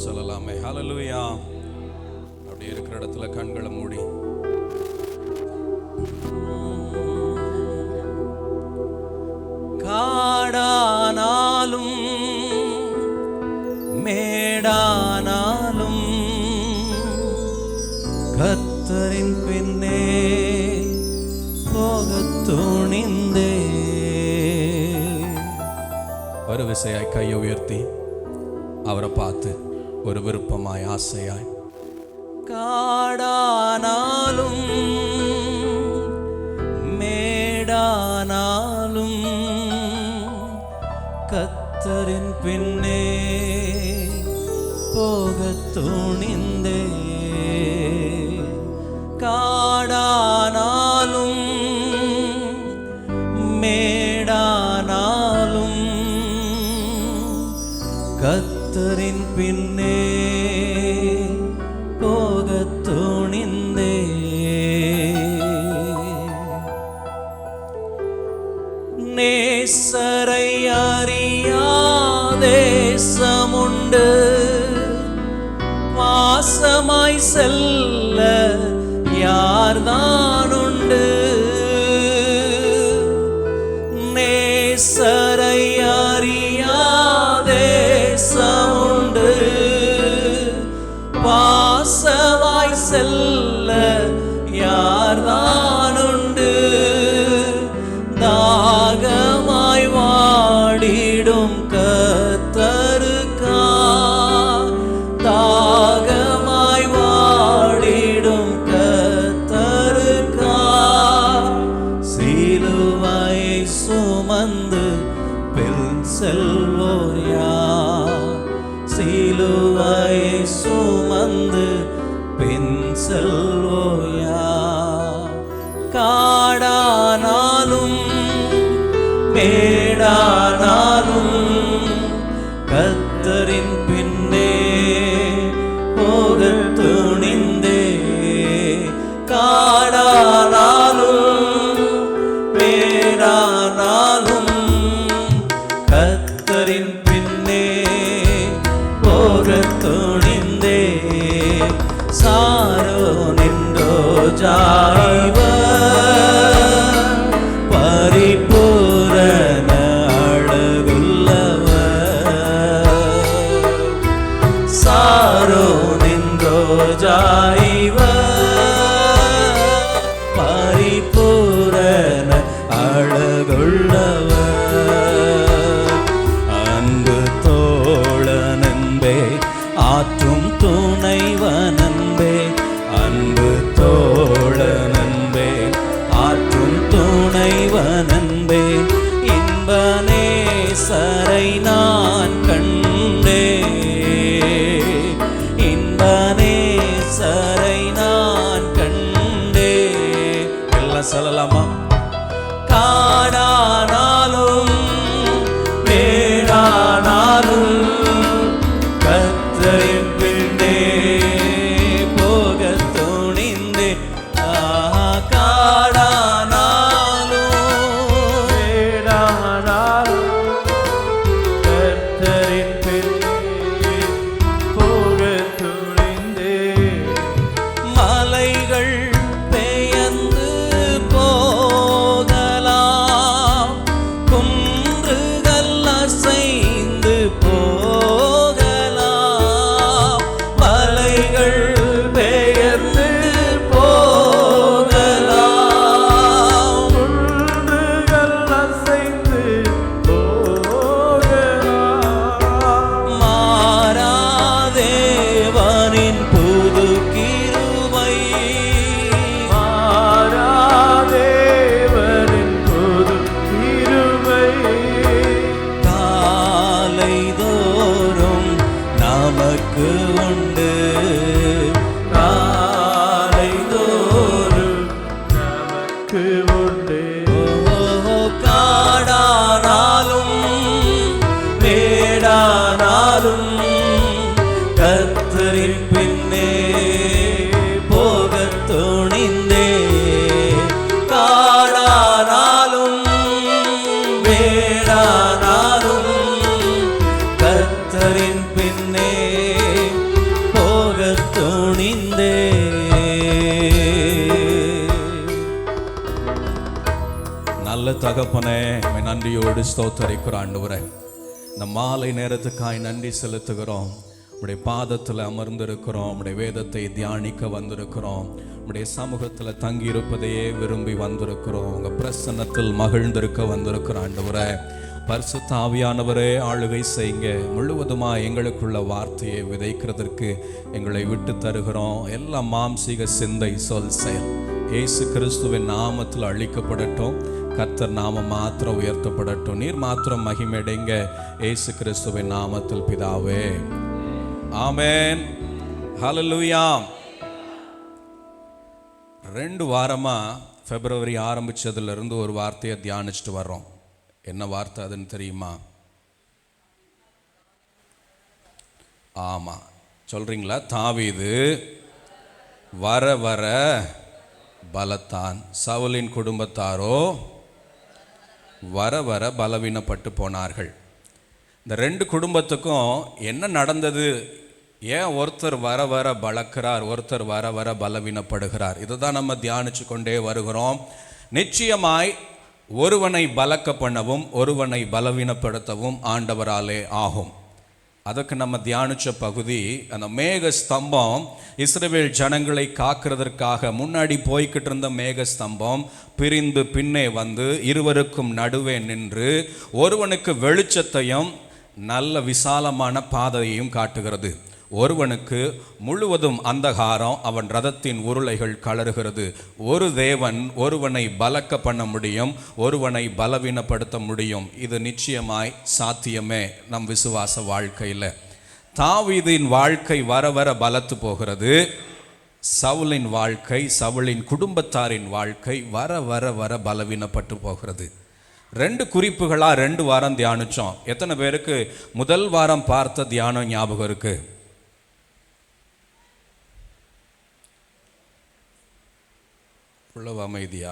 சொல்லலாமே. ஹல்லேலூயா. அப்படி இருக்கிற இடத்துல கண்களை மூடி காடானாலும் மேடானாலும் கர்த்தரின் பின்னே போகத் துணிந்தே. ஒரு விசையாய் கையை உயர்த்தி அவரை பார்த்து ஒரு விருப்பமாய் ஆசையாய், காடானாலும் மேடானாலும் கர்த்தரின் பின்னே போகத் துணிந்தே. காடானாலும் மேடானாலும் கர்த்தரின் பின்னே போகத் துணிந்தே. நேசரை அறியா தேசமுண்டு, பாசமாய் செல்ல யார்தானுண்டு. நேசரை அறியா தேசமுண்டு, பாசமாய் செல்ல யார்தானுண்டு. தாகமாய் வாடிடும் கர்த்தருக்கா, தாகமாய் வாடிடும் கர்த்தருக்கா. சிலுவையை சுமந்து பின் செல்வோர் யார்? சிலுவையை சுமந்து பின் செல்வோர் யார்? காடானாலும் மேடானாலும் கர்த்தரின் பின்னே போகத் துணிந்தே. காடானாலும் மேடானாலும் கர்த்தரின் பின்னே போகத் துணிந்தே. சாரோனின் ரோஜாய்வ பரிபூரண அழகுள்ளவர். சாரோனின் ரோஜாய்வ பரிபூரண அழகுள்ளவர். அன்பு தோழனன்பே ஆற்றும் துணைவனன்பே, அன்பு தோழனன்பே ஆற்றும் துணைவனன்பே. இன்பநேசரை நான் கண்டே, இன்பநேசரை நான் கண்டே. எல்லாம் சொல்லலாமா? காடானாலும் மேடானாலும் கர்த்தரின் பின்னே போகத் துணிந்தே. காடானாலும் மேடானாலும் கர்த்தரின் பின்னே போகத் துணிந்தே. மலைகள் பெயர்ந்து போனாலும் நல்ல தகப்பனே, உம்மை நன்றியோடு ஸ்தோத்தரிக்கிறோம் ஆண்டவரே. இந்த மாலை நேரத்துக்காய் நன்றி செலுத்துகிறோம். உம்முடைய பாதத்தில் அமர்ந்திருக்கிறோம். உம்முடைய வேதத்தை தியானிக்க வந்திருக்கிறோம். உம்முடைய சமூகத்தில் தங்கியிருப்பதையே விரும்பி வந்திருக்கிறோம். உங்கள் பிரசன்னத்தில் மகிழ்ந்திருக்க வந்திருக்கிறோம் ஆண்டவரே. பரிசுத்த ஆவியானவரே, ஆளுகை செய்யுங்க. முழுவதுமாக எங்களுக்குள்ள வார்த்தையை விதைக்கிறதற்கு எங்களை விட்டு தருகிறோம். எல்லா மாம்சீக சிந்தை, சொல், செயல் இயேசு கிறிஸ்துவின் நாமத்தில் அழிக்கப்படட்டும். கர்த்தர் நாமம் மாத்திரம் உயர்த்தப்படட்டும். நீர் மாத்திரம் மகிமையடைங்க. இயேசு கிறிஸ்துவின் நாமத்தில் பிதாவே, ஆமென். ஹல்லேலூயா. 2 வாரமா பிப்ரவரி ஆரம்பிச்சதுலேருந்து ஒரு வார்த்தையை தியானிச்சுட்டு வர்றோம். என்ன வார்த்தை அதுன்னு தெரியுமா? ஆமாம், சொல்கிறீங்களா? தாவீது வர வர பலத்தான், சவுலின் குடும்பத்தாரோ வர வர பலவீனப்பட்டு போனார்கள். இந்த 2 குடும்பத்துக்கும் என்ன நடந்தது? ஏன் ஒருத்தர் வர வர பலக்கிறார், ஒருத்தர் வர வர பலவீனப்படுகிறார்? இதுதான் நம்ம தியானிச்சு கொண்டே வருகிறோம். நிச்சயமாய் ஒருவனை பலக்க பண்ணவும் ஒருவனை பலவீனப்படுத்தவும் ஆண்டவராலே ஆகும். அதுக்கு நம்ம தியானிச்ச பகுதி, அந்த மேக ஸ்தம்பம் இஸ்ரவேல் ஜனங்களை காக்கிறதற்காக முன்னாடி போய்கிட்டு இருந்த மேக ஸ்தம்பம் பிரிந்து பின்னே வந்து இருவருக்கும் நடுவே நின்று ஒருவனுக்கு வெளிச்சத்தையும் நல்ல விசாலமான பாதையையும் காட்டுகிறது. ஒருவனுக்கு முழுவதும் அந்தகாரம், அவன் ரதத்தின் உருளைகள் கலறுகிறது. ஒரு தேவன் ஒருவனை பலக்க பண்ண முடியும், ஒருவனை பலவீனப்படுத்த முடியும். இது நிச்சயமாய் சாத்தியமே நம் விசுவாச வாழ்க்கையில். தாவீதின் வாழ்க்கை வர வர பலத்து போகிறது. சவுலின் வாழ்க்கை, சவுலின் குடும்பத்தாரின் வாழ்க்கை வர வர வர பலவீனப்பட்டு போகிறது. 2 குறிப்புகளாக 2 வாரம் தியானிச்சோம். எத்தனை பேருக்கு முதல் வாரம் பார்த்த தியானம் ஞாபகம் இருக்கு? அமைதியா?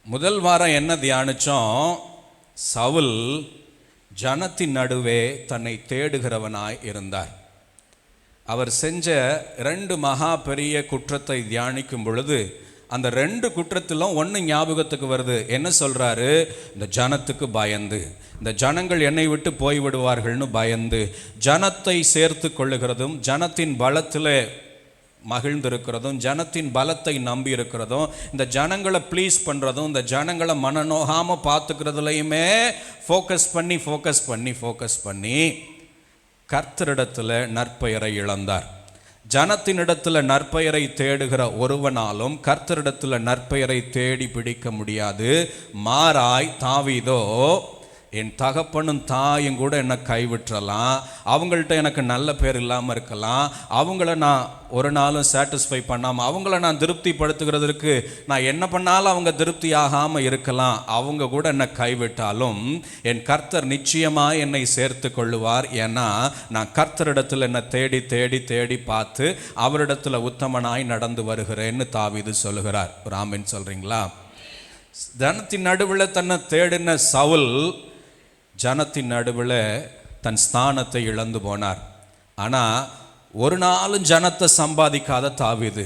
முதல் வாரம் என்ன தியானிச்சோம்? சவுல் ஜனத்தின் நடுவே தன்னை தேடுகிறவனாய் இருந்தார். அவர் செஞ்ச 2 மகா பெரிய குற்றத்தை தியானிக்கும் பொழுது அந்த 2 குற்றத்திலும் ஒன்று ஞாபகத்துக்கு வருது. என்ன சொல்றாரு? இந்த ஜனத்துக்கு பயந்து, இந்த ஜனங்கள் என்னை விட்டு போய்விடுவார்கள்னு பயந்து, ஜனத்தை சேர்த்து கொள்ளுகிறதும், ஜனத்தின் பலத்தில் மகிழ்ந்திருக்கிறதும், ஜனத்தின் பலத்தை நம்பி இருக்கிறதும், இந்த ஜனங்களை ப்ளீஸ் பண்ணுறதும், இந்த ஜனங்களை மனநோகாமல் பார்த்துக்கிறதுலையுமே ஃபோக்கஸ் பண்ணி கர்த்தரிடத்தில் நற்பெயரை இழந்தார். ஜனத்தினிடத்தில் நற்பெயரை தேடுகிற ஒருவனாலும் கர்த்தரிடத்தில் நற்பெயரை தேடி பிடிக்க முடியாது. மாறாய் தாவீதோ, என் தகப்பனும் தாயும் கூட என்னை கைவிட்டுறலாம், அவங்கள்ட்ட எனக்கு நல்ல பேர் இல்லாமல் இருக்கலாம், அவங்கள நான் ஒரு நாளும் சாட்டிஸ்ஃபை பண்ணாமல், அவங்கள நான் திருப்திப்படுத்துகிறதுக்கு நான் என்ன பண்ணாலும் அவங்க திருப்தி ஆகாமல் இருக்கலாம், அவங்க கூட என்னை கைவிட்டாலும் என் கர்த்தர் நிச்சயமாக என்னை சேர்த்து கொள்ளுவார். ஏன்னா நான் கர்த்தரிடத்தில் என்னை தேடி தேடி தேடி பார்த்து அவரிடத்தில் உத்தமனாய் நடந்து வருகிறேன்னு தாவீது சொல்லுகிறார். ஆமென் சொல்கிறீங்களா? ஜனத்தின் நடுவில் தன்னை தேடின சவுல் ஜனத்தின் நடுவில் தன் ஸ்தானத்தை இழந்து போனார். ஆனால் ஒரு நாளும் ஜனத்தை சம்பாதிக்காத தாவீது,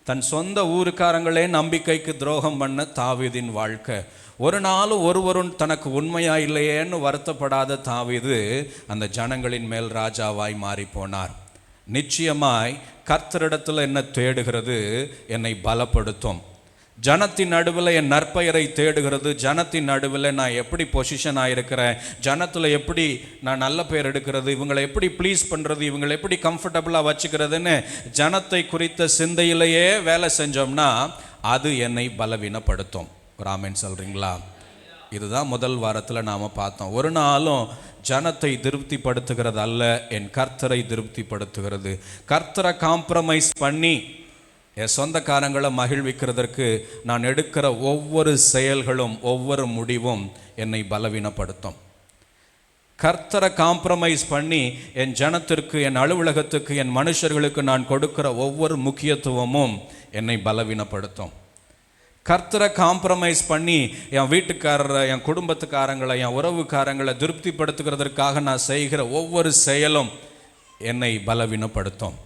தன் சொந்த ஊருக்காரங்களே நம்பிக்கைக்கு துரோகம் பண்ண தாவீதின் வாழ்க்கை, ஒரு நாளும் ஒருவரும் தனக்கு உண்மையா இல்லையேன்னு வருத்தப்படாத தாவீது அந்த ஜனங்களின் மேல் ராஜாவாய் மாறி போனார். நிச்சயமாய் கர்த்தரிடத்தில் என்ன தேடுகிறது என்னை பலப்படுத்தும். ஜனத்தின் நடுவில் என் நற்பெயரை தேடுகிறது. ஜனத்தின் நடுவில் நான் எப்படி பொசிஷன் ஆகிருக்கிறேன், ஜனத்தில் எப்படி நான் நல்ல பெயர் எடுக்கிறது, இவங்களை எப்படி ப்ளீஸ் பண்ணுறது, இவங்களை எப்படி கம்ஃபர்டபுளாக வச்சுக்கிறதுன்னு ஜனத்தை குறித்த சிந்தையிலேயே வேலை செஞ்சோம்னா அது என்னை பலவீனப்படுத்தும். ஆமென் சொல்கிறீங்களா? இதுதான் முதல் வாரத்தில் நாம் பார்த்தோம். ஒரு நாளும் ஜனத்தை திருப்திப்படுத்துகிறது அல்ல, என் கர்த்தரை திருப்திப்படுத்துகிறது. கர்த்தரை காம்ப்ரமைஸ் பண்ணி என் சொந்தக்காரங்களை மகிழ்விக்கிறதற்கு நான் எடுக்கிற ஒவ்வொரு செயல்களும் ஒவ்வொரு முடிவும் என்னை பலவீனப்படுத்தும். கர்த்தரை காம்ப்ரமைஸ் பண்ணி என் ஜனத்திற்கு, என் அலுவலகத்துக்கு, என் மனுஷர்களுக்கு நான் கொடுக்கிற ஒவ்வொரு முக்கியத்துவமும் என்னை பலவீனப்படுத்தும். கர்த்தரை காம்ப்ரமைஸ் பண்ணி என் வீட்டுக்காரரை, என் குடும்பத்துக்காரங்களை, என் உறவுக்காரங்களை திருப்திப்படுத்துகிறதற்காக நான் செய்கிற ஒவ்வொரு செயலும் என்னை பலவீனப்படுத்தும்.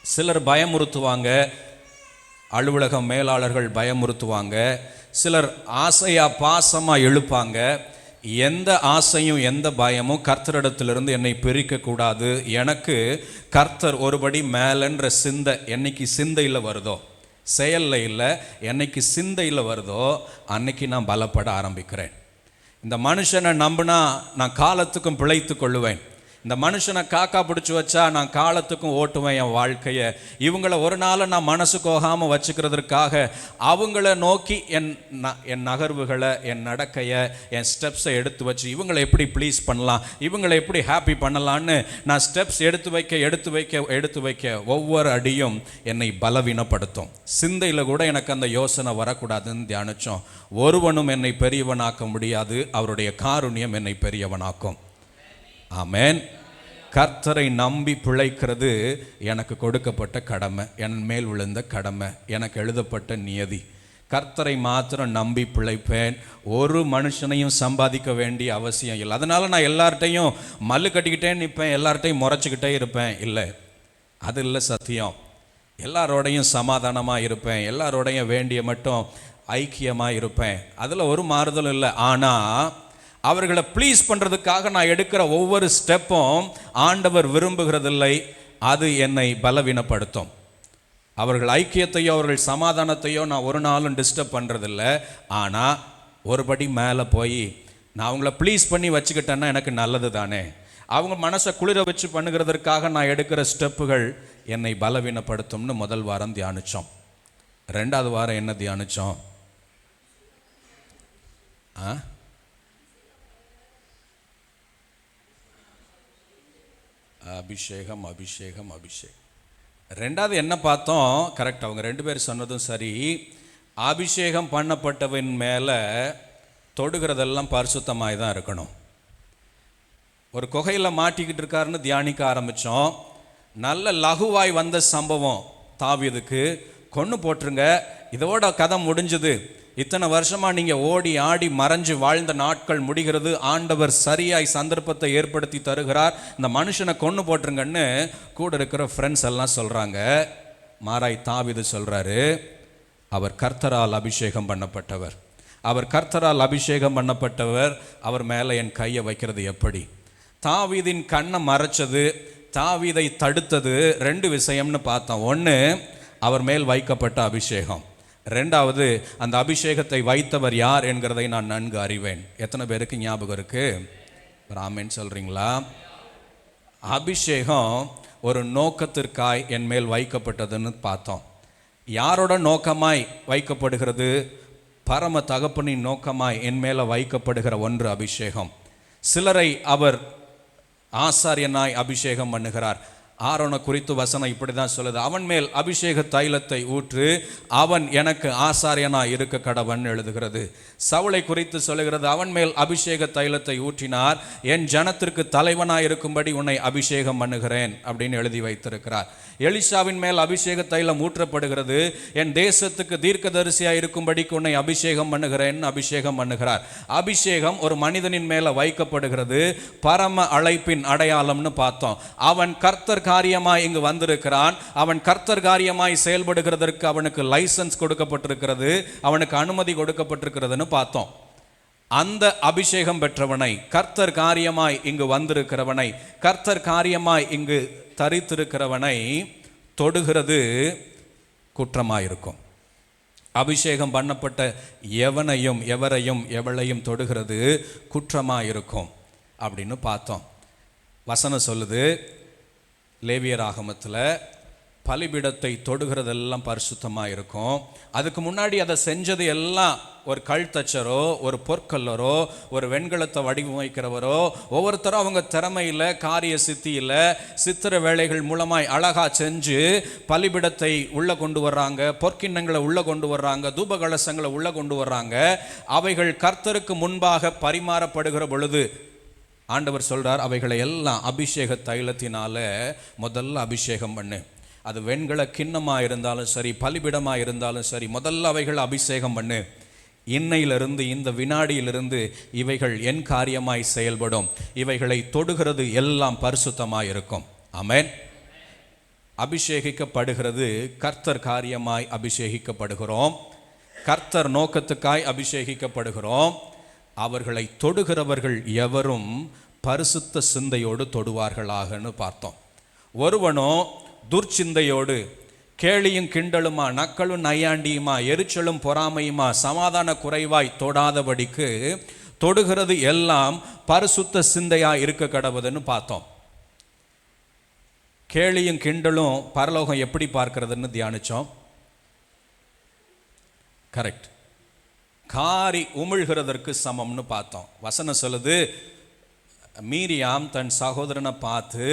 சிலர் பயமுறுத்துவாங்க, அலுவலக மேலாளர்கள் பயமுறுத்துவாங்க, சிலர் ஆசையா பாசமா எழுப்பாங்க. எந்த ஆசையும் எந்த பயமும் கர்த்தரிடத்திலிருந்து என்னை பிரிக்க கூடாது. எனக்கு கர்த்தர் ஒருபடி மேலன்ற சிந்தை என்னைக்கு சிந்தையில் வருதோ, செயல்ல இல்லை, என்னைக்கு சிந்தையில் வருதோ அன்னைக்கு நான் பலப்பட ஆரம்பிக்கிறேன். இந்த மனுஷனை நம்பினா நான் காலத்துக்கும் பிழைத்து கொள்ளுவேன். இந்த மனுஷனை காக்கா பிடிச்சி வச்சா நான் காலத்துக்கும் ஓட்டுவேன் என் வாழ்க்கையை. இவங்கள ஒரு நாள் நான் மனசு கோகாமல் வச்சுக்கிறதுக்காக அவங்கள நோக்கி என் நகர்வுகளை, என் நடக்கையை, என் ஸ்டெப்ஸை எடுத்து வச்சு இவங்களை எப்படி ப்ளீஸ் பண்ணலாம், இவங்களை எப்படி ஹாப்பி பண்ணலான்னு நான் ஸ்டெப்ஸ் எடுத்து வைக்க ஒவ்வொரு அடியும் என்னை பலவீனப்படுத்தும். சிந்தையில் கூட எனக்கு அந்த யோசனை வரக்கூடாதுன்னு தியானித்தோம். ஒருவனும் என்னை பெரியவனாக்க முடியாது, அவருடைய காருண்யம் என்னை பெரியவனாக்கும். ஆமென். கர்த்தரை நம்பி பிழைக்கிறது எனக்கு கொடுக்கப்பட்ட கடமை, என் மேல் விழுந்த கடமை, எனக்கு எழுதப்பட்ட நியதி. கர்த்தரை மாத்திரம் நம்பி பிழைப்பேன். ஒரு மனுஷனையும் சம்பாதிக்க வேண்டிய அவசியம் இல்லை. அதனால நான் எல்லார்ட்டையும் மல்லு கட்டிக்கிட்டே நிற்பேன், எல்லார்ட்டையும் முறைச்சிக்கிட்டே இருப்பேன். இல்லை, அது இல்லை சத்தியம். எல்லாரோடையும் சமாதானமாக இருப்பேன், எல்லாரோடையும் வேண்டிய மட்டும் ஐக்கியமாக இருப்பேன். அதில் ஒரு மாறுதலும் இல்லை. ஆனால் அவர்களை ப்ளீஸ் பண்ணுறதுக்காக நான் எடுக்கிற ஒவ்வொரு ஸ்டெப்பும் ஆண்டவர் விரும்புகிறதில்லை. அது என்னை பலவீனப்படுத்தும். அவர்கள் ஐக்கியத்தையோ அவர்கள் சமாதானத்தையோ நான் ஒரு நாளும் டிஸ்டர்ப் பண்ணுறதில்லை. ஆனால் ஒருபடி மேலே போய் நான் அவங்கள ப்ளீஸ் பண்ணி வச்சுக்கிட்டேன்னா எனக்கு நல்லது தானே. அவங்க மனசை குளிர வச்சு பண்ணுகிறதற்காக நான் எடுக்கிற ஸ்டெப்புகள் என்னை பலவீனப்படுத்தும்னு முதல் வாரம் தியானித்தோம். ரெண்டாவது வாரம் என்ன தியானித்தோம்? அபிஷேகம். ரெண்டாவது என்ன பார்த்தோம்? கரெக்ட், அவங்க ரெண்டு பேர் சொன்னதும் சரி. அபிஷேகம் பண்ணப்பட்டவன் மேலே தொடுகிறதெல்லாம் பரிசுத்தமாய் தான் இருக்கணும். ஒரு குகையில் மாட்டிக்கிட்டு இருக்காருன்னு தியானிக்க ஆரம்பித்தோம். நல்ல லகுவாய் வந்த சம்பவம் தாவீதுக்கு. கொன்று போட்டுருங்க, இதோட கதை முடிஞ்சது. இத்தனை வருஷமாக நீங்கள் ஓடி ஆடி மறைஞ்சு வாழ்ந்த நாட்கள் முடிகிறது. ஆண்டவர் சரியாய் சந்தர்ப்பத்தை ஏற்படுத்தி தருகிறார். இந்த மனுஷனை கொன்று போட்டுருங்கன்னு கூட இருக்கிற ஃப்ரெண்ட்ஸ் எல்லாம் சொல்கிறாங்க. மாறாய் தாவீது சொல்கிறாரு, அவர் கர்த்தரால் அபிஷேகம் பண்ணப்பட்டவர், அவர் கர்த்தரால் அபிஷேகம் பண்ணப்பட்டவர், அவர் மேலே என் கையை வைக்கிறது எப்படி? தாவீதின் கண்ணை மறைச்சது, தாவீதை தடுத்தது ரெண்டு விஷயம்னு பார்த்தோம். ஒன்று, அவர் மேல் வைக்கப்பட்ட அபிஷேகம். ரெண்டாவது, அந்த அபிஷேகத்தை வைத்தவர் யார் என்கிறதை நான் நன்கு அறிவேன். எத்தனை பேருக்கு ஞாபகம் இருக்கு? ஆமென் சொல்றீங்களா? அபிஷேகம் ஒரு நோக்கத்திற்காய் என் மேல் வைக்கப்பட்டதுன்னு பார்த்தோம். யாரோட நோக்கமாய் வைக்கப்படுகிறது? பரம தகப்பனின் நோக்கமாய் என் மேல வைக்கப்படுகிற ஒன்று அபிஷேகம். சிலரை அவர் ஆசாரியனாய் அபிஷேகம் பண்ணுகிறார். ஆரோனை குறித்து வசனம் இப்படி தான் சொல்லுது, அவன் மேல் அபிஷேக தைலத்தை ஊற்று, அவன் எனக்கு ஆசாரியனாய் இருக்க கடவன் எழுதுகிறது. சவுலை குறித்து சொல்லுகிறது, அவன் மேல் அபிஷேக தைலத்தை ஊற்றினார், என் ஜனத்திற்கு தலைவனாய் இருக்கும்படி உன்னை அபிஷேகம் பண்ணுகிறேன் அப்படின்னு எழுதி வைத்திருக்கிறார். எலிசாவின் மேல் அபிஷேக தைலம் ஊற்றப்படுகிறது, என் தேசத்துக்கு தீர்க்கதரிசியாய் இருக்கும்படிக்கு உன்னை அபிஷேகம் பண்ணுகிறேன் அபிஷேகம் பண்ணுகிறார். அபிஷேகம் ஒரு மனிதனின் மேல வைக்கப்படுகிறது, பரம அழைப்பின் அடையாளம்னு பார்த்தோம். அவன் கர்த்தர் காரியமாய் இங்கு வந்திருக்கிறான், அவன் கர்த்தர் காரியமாய் செயல்படுகிறதற்கு அவனுக்கு லைசன்ஸ் கொடுக்கப்பட்டிருக்கிறது, அவனுக்கு அனுமதி கொடுக்கப்பட்டிருக்கிறதுன்னு பார்த்தோம். அந்த அபிஷேகம் பெற்றவனை, கர்த்தர் காரியமாய் இங்கு வந்திருக்கிறவனை, கர்த்தர் காரியமாய் இங்கு தரித்திருக்கிறவனை தொடுகிறது குற்றமாயிருக்கும். அபிஷேகம் பண்ணப்பட்ட எவரையும் எவளையும் தொடுகிறது குற்றமாயிருக்கும் அப்படின்னு பார்த்தோம். வசனம் சொல்லுது, லேவியராகமத்தில் பலிபீடத்தை தொடுகிறதெல்லாம் பரிசுத்தமாக இருக்கும். அதுக்கு முன்னாடி அதை செஞ்சது எல்லாம் ஒரு கல்தச்சரோ, ஒரு பொற்கல்லரோ, ஒரு வெண்கலத்தை வடிவமைக்கிறவரோ, ஒவ்வொருத்தரும் அவங்க திறமையில், காரிய சித்தியில், சித்திர வேலைகள் மூலமாய் அழகா செஞ்சு பலிபீடத்தை உள்ளே கொண்டு வர்றாங்க, பொற்கிண்ணங்களை உள்ளே கொண்டு வர்றாங்க, தூபகலசங்களை உள்ளே கொண்டு வர்றாங்க. அவைகள் கர்த்தருக்கு முன்பாக பரிமாறப்படுகிற பொழுது ஆண்டவர் சொல்றார், அவைகளை எல்லாம் அபிஷேக தைலத்தினால முதல்ல அபிஷேகம் பண்ணு. அது வெண்கல கிண்ணமாக இருந்தாலும் சரி, பலிபிடமாக இருந்தாலும் சரி, முதல்ல அவைகள் அபிஷேகம் பண்ணு. இன்னையிலிருந்து, இந்த வினாடியிலிருந்து இவைகள் என் காரியமாய் செயல்படும். இவைகளை தொடுகிறது எல்லாம் பரிசுத்தமாய் இருக்கும். ஆமென். அபிஷேகிக்கப்படுகிறது, கர்த்தர் காரியமாய் அபிஷேகிக்கப்படுகிறோம். கர்த்தர் நோக்கத்துக்காய் அபிஷேகிக்கப்படுகிறோம். அவர்களை தொடுகிறவர்கள் எவரும் பரிசுத்த சிந்தையோடு தொடுவார்களாகன்னு பார்த்தோம். ஒருவனோ துர்ச்சிந்தையோடு கேலியும் கிண்டலுமா, நக்களும் நையாண்டியுமா, எரிச்சலும் பொறாமையுமா, சமாதான குறைவாய் தொடாதபடிக்கு தொடுகிறது எல்லாம் பரிசுத்த சிந்தையா இருக்க கடவுதுன்னு பார்த்தோம். கேலியும் கிண்டலும் பரலோகம் எப்படி பார்க்கிறதுன்னு தியானிச்சோம். கரெக்ட், காரி உமிழ்கிறதற்கு சமம்னு பார்த்தோம். வசனம் சொல்லுது, மீரியாம் தன் சகோதரனை பார்த்து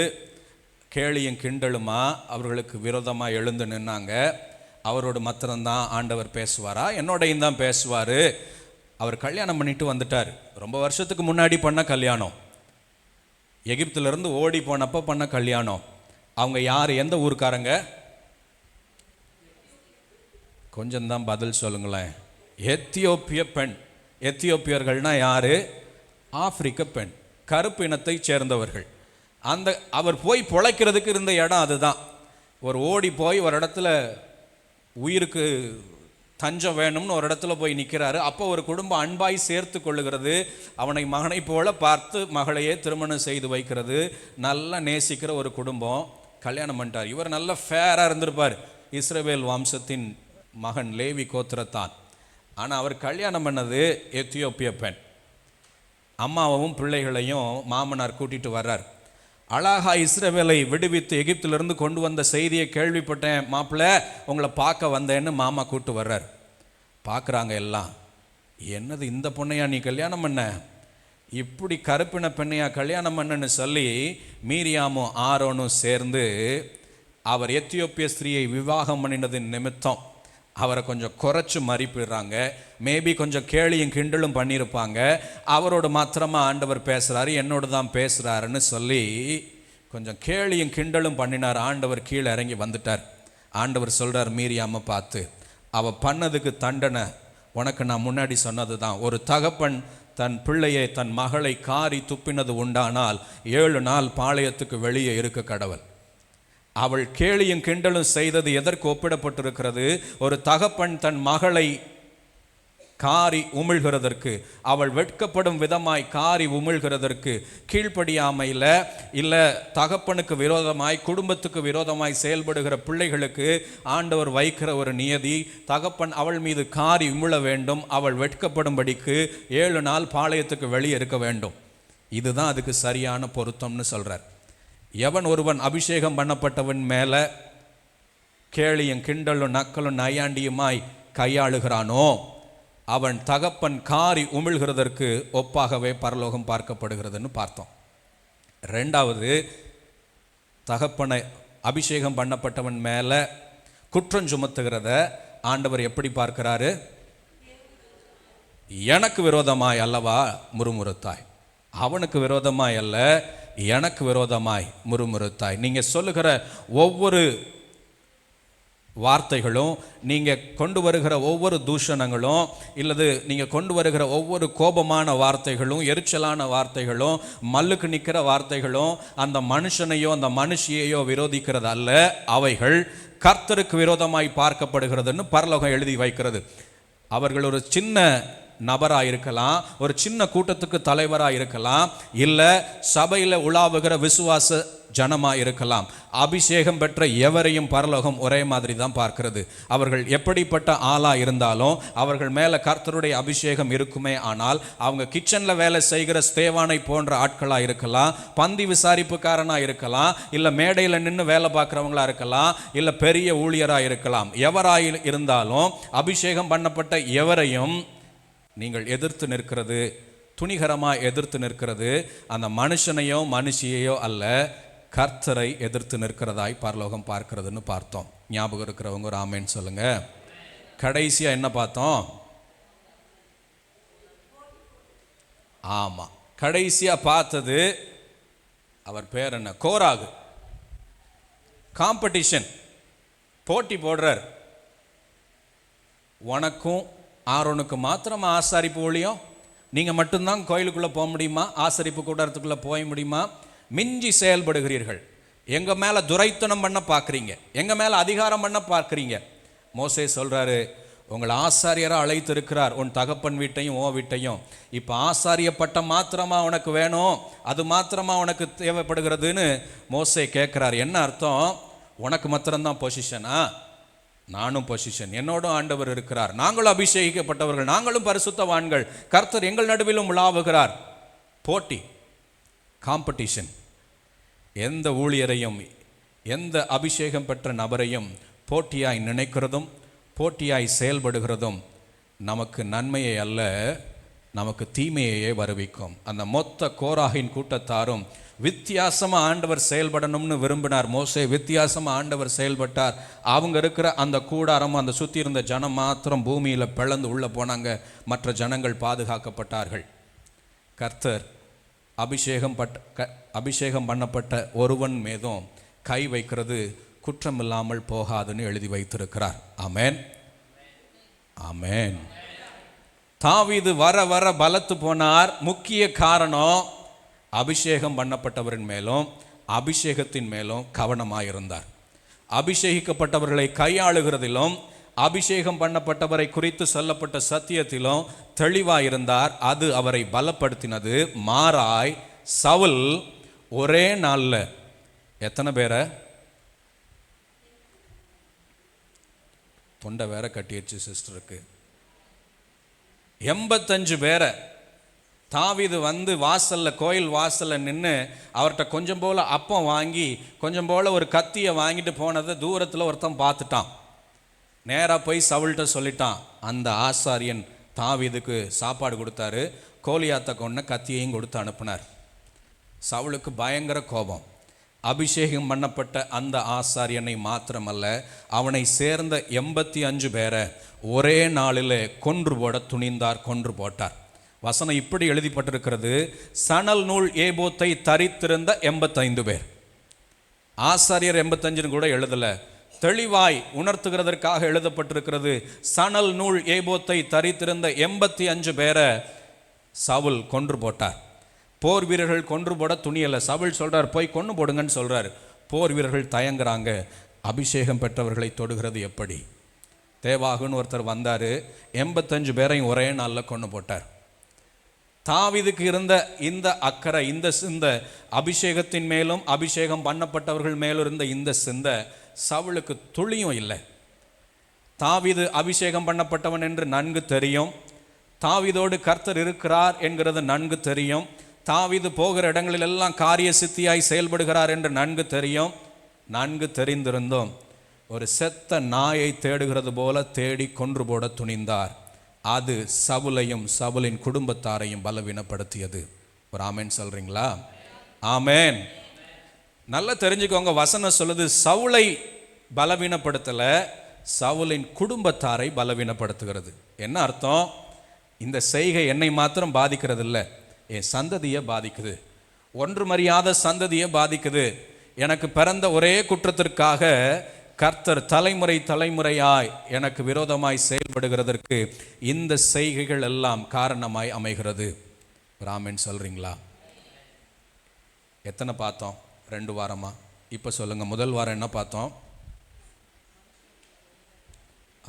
கேலியும் கிண்டலுமா அவர்களுக்கு விரோதமாக எழுந்து நின்னாங்க. அவரோடு மாத்திரம்தான் ஆண்டவர் பேசுவாரா? என்னோடையும் தான் பேசுவார். அவர் கல்யாணம் பண்ணிட்டு வந்துட்டார். ரொம்ப வருஷத்துக்கு முன்னாடி பண்ண கல்யாணம், எகிப்திலிருந்து ஓடி போனப்போ பண்ண கல்யாணம். அவங்க யார், எந்த ஊருக்காரங்க? கொஞ்சம்தான் பதில் சொல்லுங்களேன். எத்தியோப்பிய பெண். எத்தியோப்பியர்கள்னா யார்? ஆப்பிரிக்க பெண், கருப்பு இனத்தை சேர்ந்தவர்கள். அந்த அவர் போய் பிழைக்கிறதுக்கு இருந்த இடம் அதுதான். ஒரு ஓடி போய் ஒரு இடத்துல உயிருக்கு தஞ்சம் வேணும்னு ஒரு இடத்துல போய் நிற்கிறாரு. அப்போ ஒரு குடும்பம் அன்பாய் சேர்த்து கொள்ளுகிறது. அவனை மகனை போல பார்த்து மகளையே திருமணம் செய்து வைக்கிறது. நல்லா நேசிக்கிற ஒரு குடும்பம். கல்யாணம் பண்ணிட்டார். இவர் நல்ல ஃபேராக இருந்திருப்பார், இஸ்ரவேல் வம்சத்தின் மகன், லேவி கோத்திரத்தான். ஆனால் அவர் கல்யாணம் பண்ணது எத்தியோப்பிய பெண். அம்மாவும் பிள்ளைகளையும் மாமனார் கூட்டிகிட்டு வர்றார். அழகா இஸ்ரவேலை விடுவித்து எகிப்திலிருந்து கொண்டு வந்த செய்தியை கேள்விப்பட்டேன் மாப்பிள்ளை, உங்களை பார்க்க வந்தேன்னு மாமா கூப்பிட்டு வர்றார். பார்க்குறாங்க எல்லாம். என்னது இந்த பொண்ணையா நீ கல்யாணம் பண்ண? இப்படி கருப்பின பெண்ணையா கல்யாணம் பண்ணன்னு சொல்லி மீரியாமும் ஆரோனும் சேர்ந்து அவர் எத்தியோப்பிய ஸ்திரீயை விவாகம் பண்ணினதின் நிமித்தம் அவரை கொஞ்சம் குறைச்சி மதிப்பிடுறாங்க. மேபி கொஞ்சம் கேலியும் கிண்டலும் பண்ணியிருப்பாங்க. அவரோட மாத்திரமா ஆண்டவர் பேசுகிறாரு, என்னோடு தான் பேசுகிறாருன்னு சொல்லி கொஞ்சம் கேலியும் கிண்டலும் பண்ணினார். ஆண்டவர் கீழே இறங்கி வந்துட்டார். ஆண்டவர் சொல்கிறார் மீரியாமை பார்த்து, அவள் பண்ணதுக்கு தண்டனை உனக்கு நான் முன்னாடி சொன்னது தான். ஒரு தகப்பன் தன் பிள்ளையை, தன் மகளை காரி துப்பினது உண்டானால் 7 நாள் பாளையத்துக்கு வெளியே இருக்க கடவுள். அவள் கேலியும் கிண்டலும் செய்தது எதற்கு ஒப்பிடப்பட்டிருக்கிறது? ஒரு தகப்பன் தன் மகளை காரி உமிழ்கிறதற்கு, அவள் வெட்கப்படும் விதமாய் காரி உமிழ்கிறதற்கு, கீழ்ப்படியாமையில் இல்லை தகப்பனுக்கு விரோதமாய் குடும்பத்துக்கு விரோதமாய் செயல்படுகிற பிள்ளைகளுக்கு ஆண்டவர் வைக்கிற ஒரு நியதி, தகப்பன் அவள் மீது காரி உமிழ வேண்டும், அவள் வெட்கப்படும்படிக்கு 7 நாள் பாளையத்துக்கு வெளியே இருக்க வேண்டும். இதுதான் அதுக்கு சரியான பொருத்தம்னு சொல்கிறார். எவன் ஒருவன் அபிஷேகம் பண்ணப்பட்டவன் மேலே கேலியும் கிண்டலும் நக்கலும் நையாண்டியுமாய் கையாளுகிறானோ அவன் தகப்பன் காரி உமிழ்கிறதற்கு ஒப்பாகவே பரலோகம் பார்க்கப்படுகிறதுன்னு பார்த்தோம். 2வது, தகப்பனை அபிஷேகம் பண்ணப்பட்டவன் மேலே குற்றம் சுமத்துகிறத ஆண்டவர் எப்படி பார்க்கிறாரு? எனக்கு விரோதமாய் அல்லவா முறுமுறுத்தாய், அவனுக்கு விரோதமாய் அல்ல, எனக்கு விரோதமாய் முறுமுறுத்தாய். நீங்கள் சொல்லுகிற ஒவ்வொரு வார்த்தைகளும், நீங்கள் கொண்டு வருகிற ஒவ்வொரு தூஷணங்களும், இல்லது நீங்கள் கொண்டு வருகிற ஒவ்வொரு கோபமான வார்த்தைகளும், எரிச்சலான வார்த்தைகளும், மல்லுக்கு நிற்கிற வார்த்தைகளும் அந்த மனுஷனையோ அந்த மனுஷியையோ விரோதிக்கிறது அல்ல, அவைகள் கர்த்தருக்கு விரோதமாய் பார்க்கப்படுகிறதுன்னு பரலோகம் எழுதி வைக்கிறது. அவர்கள் ஒரு சின்ன நபராக இருக்கலாம், ஒரு சின்ன கூட்டத்துக்கு தலைவராக இருக்கலாம், இல்லை சபையில் உலாவுகிற விசுவாச ஜனமாக இருக்கலாம். அபிஷேகம் பெற்ற எவரையும் பரலோகம் ஒரே மாதிரி தான் பார்க்கிறது. அவர்கள் எப்படிப்பட்ட ஆளாக இருந்தாலும் அவர்கள் மேலே கர்த்தருடைய அபிஷேகம் இருக்குமே. ஆனால் அவங்க கிச்சனில் வேலை செய்கிற ஸ்தேவானை போன்ற ஆட்களாக இருக்கலாம், பந்தி விசாரிப்புக்காரனாக இருக்கலாம், இல்லை மேடையில் நின்று வேலை பார்க்குறவங்களா இருக்கலாம், இல்லை பெரிய ஊழியராக இருக்கலாம். எவராக இருந்தாலும் அபிஷேகம் பண்ணப்பட்ட எவரையும் நீங்கள் எதிர்த்து நிற்கிறது, துணிகரமாக எதிர்த்து நிற்கிறது அந்த மனுஷனையோ மனுஷியையோ அல்ல, கர்த்தரை எதிர்த்து நிற்கிறதாய் பரலோகம் பார்க்கிறதுன்னு பார்த்தோம். ஞாபகம் இருக்கிறவங்க ஒரு ஆமேன்னு சொல்லுங்க. கடைசியாக என்ன பார்த்தோம்? ஆமாம், கடைசியாக பார்த்தது அவர் பேர் என்ன? கோராகு. காம்படிஷன், போட்டி போடுறார். உனக்கும் ஆரோனுக்கு மாத்திரம் ஆசாரிப்பு ஊழியம், நீங்கள் மட்டும்தான் கோயிலுக்குள்ளே போக முடியுமா? ஆசரிப்பு கூடாரத்துக்குள்ளே போக முடியுமா? மிஞ்சி செயல்படுகிறீர்கள், எங்கள் மேலே துரைத்தனம் பண்ண பார்க்குறீங்க, எங்கள் மேலே அதிகாரம் பண்ண பார்க்குறீங்க. மோசே சொல்கிறாரு, உங்கள் ஆசாரியராக அழைத்திருக்கிறார், உன் தகப்பன் வீட்டையும் ஓ வீட்டையும். இப்போ ஆசாரிய பட்டம் மாத்திரமா உனக்கு வேணும், அது மாத்திரமா உனக்கு தேவைப்படுகிறதுன்னு மோசே கேட்குறார். என்ன அர்த்தம்? உனக்கு மாத்திரம்தான் பொசிஷனா? நானும் பொசிஷன், என்னோடும் ஆண்டவர் இருக்கிறார், நாங்களும் அபிஷேகிக்கப்பட்டவர்கள், நாங்களும் பரிசுத்தவான்கள், கர்த்தர் எங்கள் நடுவிலும் உலாவுகிறார். போட்டி, காம்படிஷன். எந்த ஊழியரையும் எந்த அபிஷேகம் பெற்ற நபரையும் போட்டியாய் நினைக்கிறதும் போட்டியாய் செயல்படுகிறதும் நமக்கு நன்மையை அல்ல, நமக்கு தீமையையே வருவிக்கும். அந்த மொத்த கோராகின் கூட்டத்தாரும் வித்தியாசமாக ஆண்டவர் செயல்படணும்னு விரும்பினார். மோசே வித்தியாசமாக ஆண்டவர் செயல்பட்டார். அவங்க இருக்கிற அந்த கூடாரம், அந்த சுற்றி இருந்த ஜனம் மாத்திரம் பூமியில் பிளந்து உள்ளே போனாங்க. மற்ற ஜனங்கள் பாதுகாக்கப்பட்டார்கள். கர்த்தர் அபிஷேகம் பண்ணப்பட்ட ஒருவன் மீதும் கை வைக்கிறது குற்றமில்லாமல் போகாதுன்னு எழுதி வைத்திருக்கிறார். ஆமென், ஆமென். தாவீது வர வர பலத்து போனார். முக்கிய காரணம், அபிஷேகம் பண்ணப்பட்டவரின் மேலும் அபிஷேகத்தின் மேலும் கவனமாயிருந்தார். அபிஷேகிக்கப்பட்டவர்களை கையாளுகிறதிலும் அபிஷேகம் பண்ணப்பட்டவரை குறித்து சொல்லப்பட்ட சத்தியத்திலும் தெளிவாயிருந்தார். அது அவரை பலப்படுத்தினது. மாறாய் சவுல் ஒரே நாளில் எத்தனை பேரை, தொண்டை வேற கட்டிடுச்சு சிஸ்டருக்கு, 85 பேரை தாவீது வந்து வாசல்ல, கோயில் வாசல்ல நின்று அவர்கிட்ட கொஞ்சம் போல அப்பம் வாங்கி கொஞ்சம் போல ஒரு கத்தியை வாங்கிட்டு போனதை தூரத்தில் ஒருத்தன் பார்த்துட்டான். நேராக போய் சவுல்கிட்ட சொல்லிட்டான். அந்த ஆசாரியன் தாவீதுக்கு சாப்பாடு கொடுத்தாரு, கோலியாத்தை கொண்ட கத்தியையும் கொடுத்து அனுப்பினார். சவுலுக்கு பயங்கர கோபம். அபிஷேகம் பண்ணப்பட்ட அந்த ஆசாரியனை மாத்திரமல்ல, அவனை சேர்ந்த 85 பேரை ஒரே நாளில் கொன்று போட துணிந்தார், கொன்று போட்டார். வசனம் இப்படி எழுதிப்பட்டிருக்கிறது, சணல் நூல் ஏபோத்தை தரித்திருந்த 85 பேர். ஆசாரியர் 85 கூட எழுதலை, தெளிவாய் உணர்த்துகிறதற்காக எழுதப்பட்டிருக்கிறது. சணல் நூல் ஏபோத்தை தரித்திருந்த 85 பேரை சவுல் கொன்று போட்டார். போர் வீரர்கள் கொன்று போட துணியலை. சவுல் சொல்றார், போய் கொன்று போடுங்கன்னு சொல்றார். போர் வீரர்கள் தயங்குறாங்க. அபிஷேகம் பெற்றவர்களை தொடுகிறது எப்படி? தேவாகுன்னு ஒருத்தர் வந்தார், 85 பேரையும் ஒரே நாளில் கொன்று போட்டார். தாவீதுக்கு இருந்த இந்த அக்கறை, இந்த சிந்தை, அபிஷேகத்தின் மேலும் அபிஷேகம் பண்ணப்பட்டவர்கள் மேலும் இருந்த இந்த சிந்தை சவுலுக்கு துளியும் இல்லை. தாவீது அபிஷேகம் பண்ணப்பட்டவன் என்று நன்கு தெரியும். தாவீதோடு கர்த்தர் இருக்கிறார் என்கிறது நன்கு தெரியும். தாவீது போகிற இடங்களிலெல்லாம் காரிய சித்தியாய் செயல்படுகிறார் என்று நன்கு தெரியும். நன்கு தெரிந்திருந்தோம் ஒரு செத்த நாயை தேடுகிறது போல தேடி கொன்று போட துணிந்தார். அது சவுலையும் சவுலின் குடும்பத்தாரையும் பலவீனப்படுத்தியது. ஒரு ஆமேன் சொல்றீங்களா? ஆமேன். நல்லா தெரிஞ்சுக்கோங்க, வசனம் சொல்லுது சவுலை பலவீனப்படுத்தல, சவுலின் குடும்பத்தாரை பலவீனப்படுத்துகிறது. என்ன அர்த்தம்? இந்த செய்கை என்னை மாத்திரம் பாதிக்கிறது இல்லை, என் சந்ததியை பாதிக்குது, ஒன்றுமறியாத சந்ததியை பாதிக்குது. எனக்கு பிறந்த ஒரே குற்றத்திற்காக கர்த்தர் தலைமுறை தலைமுறையாய் எனக்கு விரோதமாய் செயல்படுகிறதற்கு இந்த செய்கைகள் எல்லாம் காரணமாய் அமைகிறது. ராமன் சொல்றீங்களா? எத்தனை பார்த்தோம்? 2 வாரமா? இப்போ சொல்லுங்க, முதல் வாரம் என்ன பார்த்தோம்?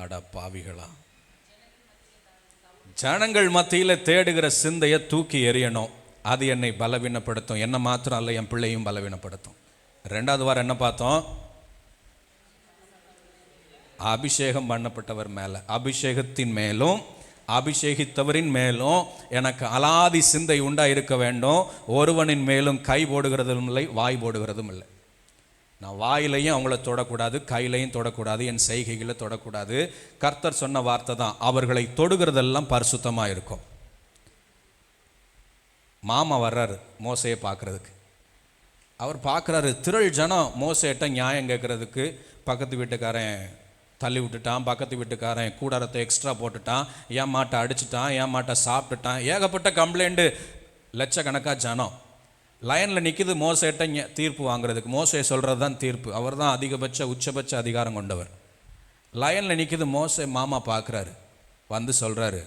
அட பாவிகளா, ஜனங்கள் மத்தியில் தேடுகிற சிந்தையை தூக்கி எறியணும். அது என்னை பலவீனப்படுத்தும். என்ன மாத்திரம் அல்ல, என் பிள்ளையும் பலவீனப்படுத்தும். 2வது வாரம் என்ன பார்த்தோம்? அபிஷேகம் பண்ணப்பட்டவர் மேலே, அபிஷேகத்தின் மேலும் அபிஷேகித்தவரின் மேலும் எனக்கு அலாதி சிந்தை உண்டாயிருக்க வேண்டும். ஒருவனின் மேலும் கை போடுகிறதும் இல்லை, வாய் போடுகிறதும் இல்லை. நான் வாயிலையும் அவங்கள தொடக்கூடாது, கையிலையும் தொடக்கூடாது, என் செய்கைகளை தொடக்கூடாது. கர்த்தர் சொன்ன வார்த்தை தான், அவர்களை தொடுகிறதெல்லாம் பரிசுத்தமாக இருக்கும். மாமா வர்றாரு மோசையை பார்க்குறதுக்கு. அவர் பார்க்குறாரு, திரள் ஜனம் மோசையிட்ட நியாயம் கேட்குறதுக்கு. பக்கத்து வீட்டுக்காரன் தள்ளி விட்டுட்டான், பக்கத்து வீட்டுக்காரன் கூடாரத்தை எக்ஸ்ட்ரா போட்டுட்டான், என் மாட்டை அடிச்சுட்டான், என் மாட்டை சாப்பிட்டுட்டான், ஏகப்பட்ட கம்ப்ளைண்ட்டு. லட்சக்கணக்காக ஜனம் லைனில் நிற்கிது மோசையிட்ட தீர்ப்பு வாங்குறதுக்கு. மோசை சொல்கிறது தான் தீர்ப்பு, அவர் தான் அதிகபட்ச உச்சபட்ச அதிகாரம் கொண்டவர். லைனில் நிற்கிது. மோசை மாமா பார்க்குறாரு, வந்து சொல்கிறாரு,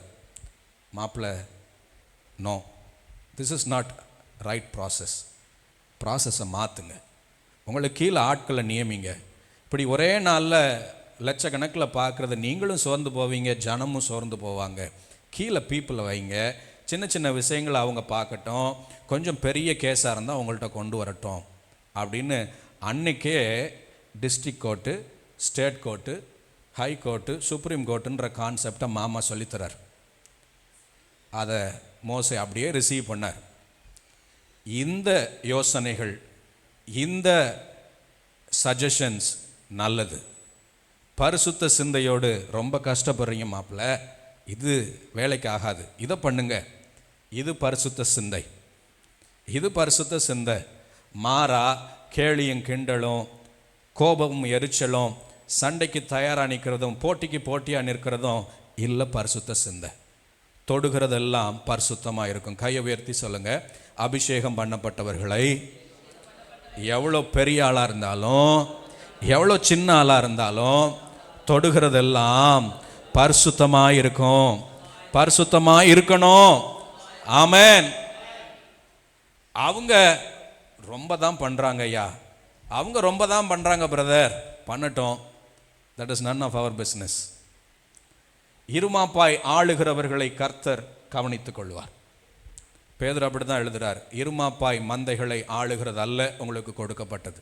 மாப்பிள்ள, no, this is not right ப்ராசஸை மாற்றுங்க, உங்களுக்கு கீழே ஆட்களை நியமிங்க. இப்படி ஒரே நாளில் லட்சக்கணக்கில் பார்க்குறது நீங்களும் சோர்ந்து போவீங்க, ஜனமும் சோர்ந்து போவாங்க. கீழே பீப்புளை வைங்க, சின்ன சின்ன விஷயங்களை அவங்க பார்க்கட்டும், கொஞ்சம் பெரிய கேஸாக இருந்தால் அவங்கள்ட்ட கொண்டு வரட்டும் அப்படின்னு அன்னைக்கே district court, state court, high court, supreme கோர்ட்டுன்ற கான்செப்டை மாமா சொல்லித்தரார். அதை மோசே அப்படியே ரிசீவ் பண்ணார். இந்த யோசனைகள், இந்த சஜஷன்ஸ் நல்லது. பரிசுத்த சிந்தையோடு ரொம்ப கஷ்டப்படுறீங்க மாப்பிள்ள, இது வேலைக்கு ஆகாது, இதை பண்ணுங்க, இது பரிசுத்த சிந்தை, இது பரிசுத்த சிந்தை. மாறா கேலியும் கிண்டலும், கோபமும் எரிச்சலும், சண்டைக்கு தயாராக நிற்கிறதும், போட்டிக்கு போட்டியாக நிற்கிறதும் இல்லை பரிசுத்த சிந்தை. தொடுகிறதெல்லாம் பரிசுத்தமாக இருக்கும். கையை உயர்த்தி சொல்லுங்க, அபிஷேகம் பண்ணப்பட்டவர்களை எவ்வளோ பெரிய ஆளாக இருந்தாலும், எவ்வளோ சின்ன ஆளாக இருந்தாலும் தொடுகிறதெல்லாம் பரிசுத்தமாக இருக்கும், பரிசுத்தமாக இருக்கணும். ஆமென். அவங்க ரொம்ப தான் பண்ணுறாங்க ஐயா, அவங்க ரொம்ப தான் பண்ணுறாங்க பிரதர், பண்ணட்டும். That is none of our business. இருமாப்பாய் ஆளுகிறவர்களை கர்த்தர் கவனித்துக் கொள்வார். பேதுரு அப்படி தான் எழுதுகிறார், இருமாப்பாய் மந்தைகளை ஆளுகிறது அல்ல உங்களுக்கு கொடுக்கப்பட்டது.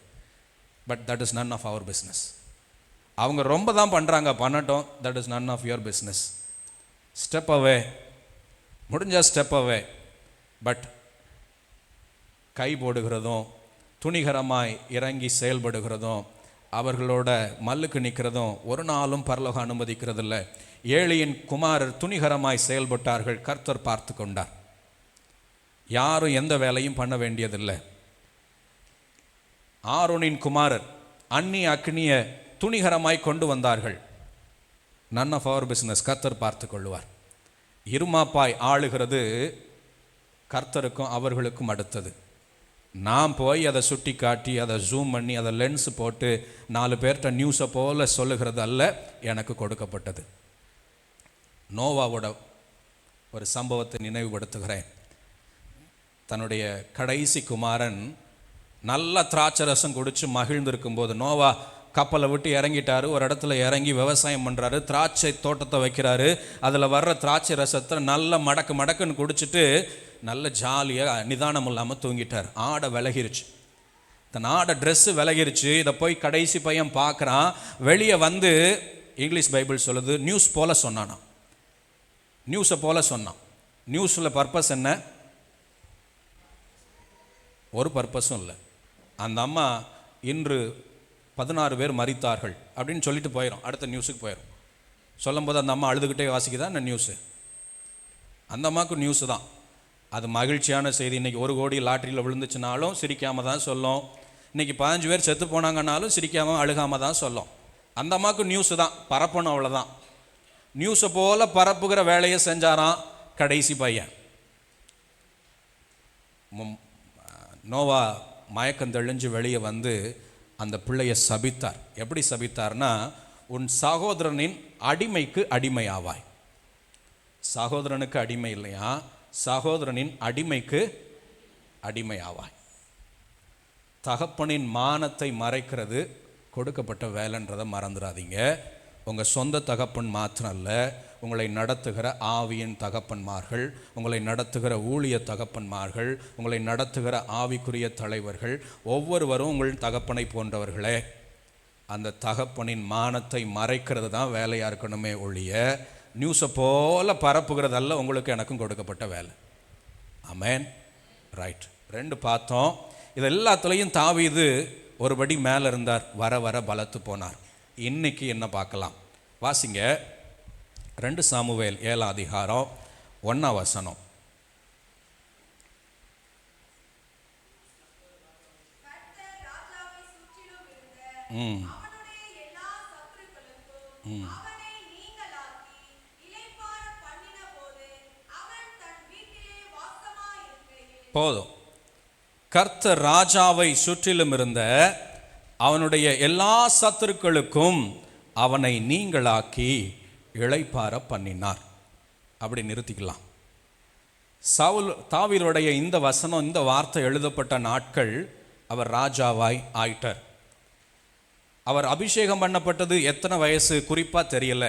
But that is none of our business. அவங்க ரொம்ப தான் பண்ணுறாங்க, பண்ணட்டும். That is none of your business. Step away, முடிஞ்சால் ஸ்டெப் அவே. பட் கை போடுகிறதும், துணிகரமாய் இறங்கி செயல்படுகிறதும், அவர்களோட மல்லுக்கு நிற்கிறதும் ஒரு நாளும் பரலோகம் அனுமதிக்கிறதில்ல. ஏழியின் குமாரர் துணிகரமாய் செயல்பட்டார்கள், கர்த்தர் பார்த்து கொண்டார். யாரும் எந்த வேலையும் பண்ண வேண்டியதில்லை. ஆரோனின் குமாரர் அந்நிய அக்னிய துணிகரமாய் கொண்டு வந்தார்கள். நன் ஆஃப் அவர் பிஸ்னஸ், கர்த்தர் பார்த்து கொள்வார். இருமாப்பாய் ஆளுகிறது கர்த்தருக்கும் அவர்களுக்கும் அடுத்தது. நான் போய் அதை சுட்டி காட்டி, அதை ஜூம் பண்ணி, அதை லென்ஸ் போட்டு 4 பேர்கிட்ட நியூஸை போல சொல்லுகிறது அல்ல எனக்கு கொடுக்கப்பட்டது. நோவாவோட ஒரு சம்பவத்தை நினைவுபடுத்துகிறேன். தன்னுடைய கடைசி குமாரன் நல்ல திராட்சை ரசம் குடித்து மகிழ்ந்திருக்கும் போது, நோவா கப்பலை விட்டு இறங்கிட்டாரு, ஒரு இடத்துல இறங்கி விவசாயம் பண்ணுறாரு, திராட்சை தோட்டத்தை வைக்கிறாரு. அதில் வர்ற திராட்சை ரசத்தை நல்ல மடக்கு மடக்குன்னு குடிச்சிட்டு நல்ல ஜாலியாக நிதானம் இல்லாமல் தூங்கிட்டார். ஆடை விலகிருச்சு, தன் ஆடை ட்ரெஸ்ஸு விலகிருச்சு. இதை போய் கடைசி பையன் பார்க்குறான். வெளியே வந்து இங்கிலீஷ் பைபிள் சொல்லுது, நியூஸ் போல சொன்னானா, நியூஸை போல சொன்னான். நியூஸில் பர்பஸ் என்ன? ஒரு பர்பஸும் இல்லை. அந்த அம்மா இன்று 16 பேர் மரித்தார்கள் அப்படின்னு சொல்லிட்டு போயிடும், அடுத்த நியூஸுக்கு போயிடும். சொல்லும் போது அந்த அம்மா அழுதுகிட்டே வாசிக்குதான் இந்த நியூஸு. அந்த அம்மாவுக்கு நியூஸு தான் அது மகிழ்ச்சியான செய்தி. இன்றைக்கி 1 கோடி லாட்டரியில் விழுந்துச்சுனாலும் சிரிக்காமல் தான் சொல்லும். இன்றைக்கி 15 பேர் செத்து போனாங்கன்னாலும் சிரிக்காமல் அழுகாமல் தான் சொல்லும். அந்த அம்மாவுக்கு நியூஸு தான் பரப்பணும், அவ்வளோதான். நியூஸை போல் பரப்புகிற வேலையை செஞ்சாராம் கடைசி பையன். நோவா மயக்கம் தெளிஞ்சு வெளியே வந்து அந்த பிள்ளையை சபித்தார். எப்படி சபித்தார்னா, உன் சகோதரனின் அடிமைக்கு அடிமையாவாய். சகோதரனுக்கு அடிமை இல்லையா, சகோதரனின் அடிமைக்கு அடிமையாவாய். தகப்பனின் மானத்தை மறைக்கிறது கொடுக்கப்பட்ட வேலைன்றதை மறந்துடாதீங்க. உங்கள் சொந்த தகப்பன் மாத்திரம் அல்ல, உங்களை நடத்துகிற ஆவியின் தகப்பன்மார்கள், உங்களை நடத்துகிற ஊழிய தகப்பன்மார்கள், உங்களை நடத்துகிற ஆவிக்குரிய தலைவர்கள் ஒவ்வொருவரும் உங்கள் தகப்பனை போன்றவர்களே. அந்த தகப்பனின் மானத்தை மறைக்கிறது தான் வேலையாக இருக்கணுமே ஒழிய நியூஸை போல பரப்புகிறதல்ல உங்களுக்கு எனக்கும் கொடுக்கப்பட்ட வேலை. ஆமென். ரைட். 2 பார்த்தோம். இது எல்லாத்துலேயும் தாவீது ஒருபடி மேலே இருந்தார், வர வர பலத்து போனார். இன்னைக்கு என்ன பார்க்கலாம்? வாசிங்க 2 சாமுவேல் 7 அதிகாரம் 1 வசனம். போதும். கர்த்தர் ராஜாவை சுற்றிலும் இருந்த அவனுடைய எல்லா சத்துருக்களுக்கும் அவனை நீங்களாக்கி இளைப்பாற பண்ணினார். அப்படி நிறுத்திக்கலாம். தாவீதுடைய இந்த வசனம், இந்த வார்த்தை எழுதப்பட்ட நாட்கள் அவர் ராஜாவாய் ஆயிட்டார். அவர் அபிஷேகம் பண்ணப்பட்டது எத்தனை வயசு குறிப்பாக தெரியல,